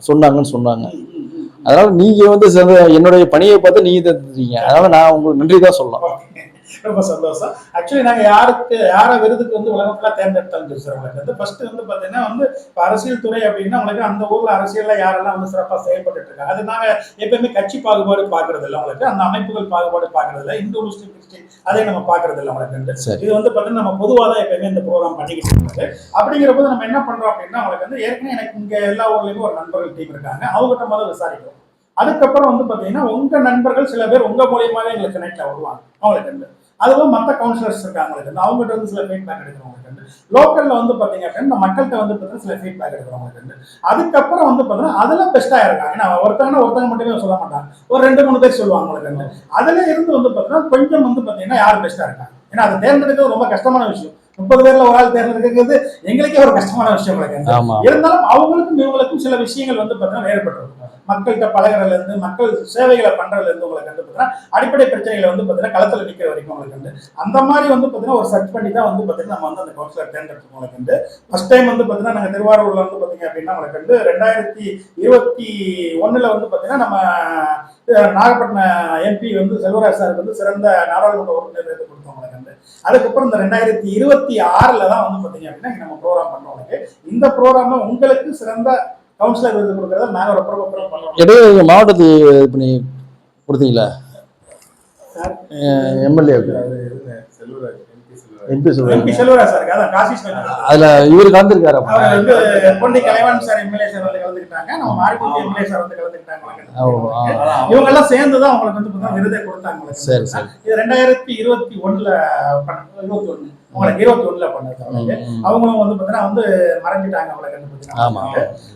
சொன்னாங்கன்னு சொன்னாங்க. அதனால நீங்க வந்து என்னுடைய பணியை பார்த்து நீங்க தேர்ந்தெடுத்தீங்க. அதனால நான் உங்களுக்கு நன்றி தான் சொல்லலாம். ரொம்ப சந்தோஷம். ஆக்சுவலி நாங்க யார விருதுக்கு வந்து உலகத்துல தேர்ந்தெடுத்தாலும் சார் உங்களுக்கு வந்து ஃபர்ஸ்ட் வந்து பாத்தீங்கன்னா வந்து அரசியல் துறை அப்படின்னா உங்களுக்கு அந்த ஊர்ல அரசியல்ல யாரெல்லாம் வந்து சிறப்பா செயல்பட்டு இருக்காங்க அது நாங்க எப்பயுமே கட்சி பாகுபாடு பாக்குறது இல்லை உங்களுக்கு, அந்த அமைப்புகள் பாகுபாடு பாக்குறது இல்லை, இந்து முஸ்லீம் கிறிஸ்டின் அதை நம்ம பாக்குறது இல்லை உங்களுக்கு. இது வந்து பாத்தீங்கன்னா நம்ம பொதுவாக தான் எப்பயுமே இந்த ப்ரோக்ராம் பண்ணிக்கிட்டு இருக்காங்க. அப்படிங்கிற போது நம்ம என்ன பண்றோம் அப்படின்னா உங்களுக்கு வந்து ஏற்கனவே எனக்கு இங்க எல்லா ஊர்லயுமே ஒரு நண்பர்கள் டீம் இருக்காங்க, அவங்ககிட்ட முதல்ல விசாரிக்கிறோம். அதுக்கப்புறம் வந்து பாத்தீங்கன்னா உங்க நண்பர்கள் சில பேர் உங்க மூலியமாவே எங்களுக்கு கனெக்ட்ல வருவாங்க அவங்களுக்கு. அதுவும் மற்ற கவுன்சிலர்ஸ் இருக்காங்க அவங்ககிட்ட வந்து சில ஃபீட்பேக் எடுக்கிறவங்களுக்கு லோக்கல்ல வந்து பாத்தீங்க அப்படின்னா மக்கள்கிட்ட வந்து பார்த்தீங்கன்னா சில ஃபீட்பேக் எடுக்கிறவங்களுக்கு அதுக்கப்புறம் வந்து பாத்தீங்கன்னா அதுல பெஸ்டா இருக்காங்க. ஏன்னா ஒருத்தங்க மட்டுமே சொல்ல மாட்டாங்க, ஒரு 2-3 பேர் சொல்லுவாங்க உங்களுக்கு. அதுல இருந்து வந்து பாத்தீங்கன்னா கொஞ்சம் வந்து பாத்தீங்கன்னா யார் பெஸ்டா இருக்காங்க. ஏன்னா அதை தேர்ந்தெடுக்கிறது ரொம்ப கஷ்டமான விஷயம். 30 பேர்ல ஒரு ஆள் தேர்ந்தெடுக்கிறது எங்களுக்கே ஒரு கஷ்டமான விஷயம் உங்களுக்கு. இருந்தாலும் அவங்களுக்கும் இவங்களுக்கும் சில விஷயங்கள் வந்து பாத்தீங்கன்னா வேறுபட்டு மக்கள்கிட்ட பழகிறதுல இருந்து மக்கள் சேவைகளை பண்றதுல இருந்து உங்களுக்கு வந்து பாத்தீங்கன்னா அடிப்படை பிரச்சனைகளை வந்து பாத்தீங்கன்னா களத்துல நிக்கிற வரைக்கும் உங்களுக்கு அந்த மாதிரி வந்து பாத்தீங்கன்னா ஒரு சர்ச் பண்ணி தான் வந்து பாத்தீங்கன்னா நம்ம வந்து அந்த கவுன்சிலர் தேர்ந்தெடுத்தோம் உங்களுக்கு. ஃபர்ஸ்ட் டைம் வந்து பாத்தீங்கன்னா நாங்க திருவாரூர்ல வந்து பாத்தீங்க அப்படின்னா உங்களுக்கு 2021 வந்து பாத்தீங்கன்னா நம்ம நாகப்பட்டினம் எம்பி வந்து செல்வராஜ் சாருக்கு வந்து சிறந்த நாடாளுமன்ற உறுப்பினர் கொடுத்தோம் உங்களுக்கு வந்து. அதுக்கப்புறம் இந்த 2026 தான் வந்து பாத்தீங்க அப்படின்னா நம்ம ப்ரோக்ராம் பண்றோம் உங்களுக்கு. இந்த ப்ரோக்ராம்ல உங்களுக்கு சிறந்த கவுன்சிலர் விருது கொடுக்கறத நாங்க ரொம்ப பண்றோம். இடையே மாவட்டத்துக்கு இது பண்ணி கொடுத்தீங்களா எம்எல்ஏவுக்கு? எம்பி செல்வராஜ் சாருக்கு அதான் காசி செல்வராஜ். அதுல இவரு கலந்துருக்காரு. அவர் வந்து பொன்னை கலைவாணன் சார் எம்எல்ஏ சார் வந்து கலந்துக்கிட்டாங்க, நம்ம மாரிமுத்து எம்எல்ஏ சார் வந்து கலந்துக்கிட்டாங்க. இவங்க எல்லாம் சேர்ந்துதான் அவங்களுக்கு வந்து விருதை கொடுத்தாங்க. சரி சரி. இது 2021 உங்களுக்கு 21 பண்ணது. அவங்களும் வந்து பாத்தீங்கன்னா வந்து மறைஞ்சிட்டாங்க அவங்களுக்கு.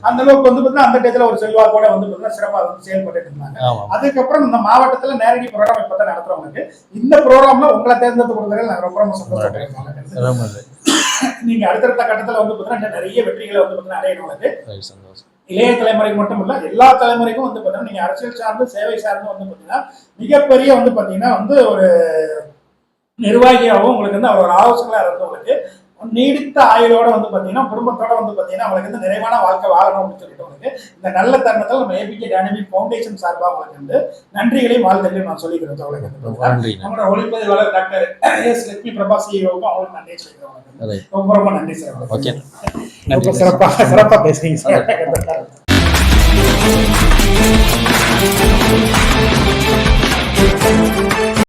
அந்த அளவுக்கு வந்து பாத்தீங்கன்னா அந்த டயத்துல ஒரு செல்வாக்கோட வந்து பாத்தீங்கன்னா சிறப்பா வந்து செயல்பட்டு இருந்தாங்க. அதுக்கப்புறம் இந்த மாவட்டத்துல நேரடி ப்ரோக்ராம் இப்பதான் நடத்துறவங்களுக்கு இந்த ப்ரோக்ராம்ல உங்களை தேர்ந்தெடுத்து கொடுக்கறதுல நாங்க ரொம்ப சந்தோஷப்படுறோம். நீங்க அடுத்தடுத்த கட்டத்துல வந்து பாத்தீங்கன்னா நிறைய வெற்றிகளை வந்து பாத்தீங்கன்னா அடையணும். இளைய தலைமுறைக்கு மட்டும் இல்ல, எல்லா தலைமுறைக்கும் வந்து பாத்தீங்கன்னா நீங்க அரசியல் சார்ந்து சேவை சார்ந்து வந்து பாத்தீங்கன்னா மிகப்பெரிய வந்து பாத்தீங்கன்னா வந்து ஒரு நிர்வாகியாகவும் உங்களுக்கு வந்து அவர் ஒரு ஆலோசகராக இருந்தவங்களுக்கு நீடித்த ஆயுளோட வந்து பாத்தீங்கன்னா குடும்பத்தோட வந்து பாத்தீங்கன்னா அவங்களுக்கு வந்து நிறைவான வாழ்க்கை வாழணும் அப்படின்னு சொல்லிட்டு உங்களுக்கு இந்த நல்ல தருணத்தில் நம்ம ஏபிகே டைனமிக் ஃபவுண்டேஷன் சார்பாக அவங்களுக்கு வந்து நன்றிகளையும் வாழ்த்துக்களையும் நான் சொல்லிக்கிறேன். அவங்களுக்கு நம்மளோட ஒளிப்பதிவாளர் டாக்டர் எஸ் லட்சுமி பிரபா சிஇஓவுக்கும் அவங்களுக்கு நன்றி சொல்லிக்கிறோம். ரொம்ப ரொம்ப நன்றி சார். சிறப்பாக பேசுறீங்க சார்.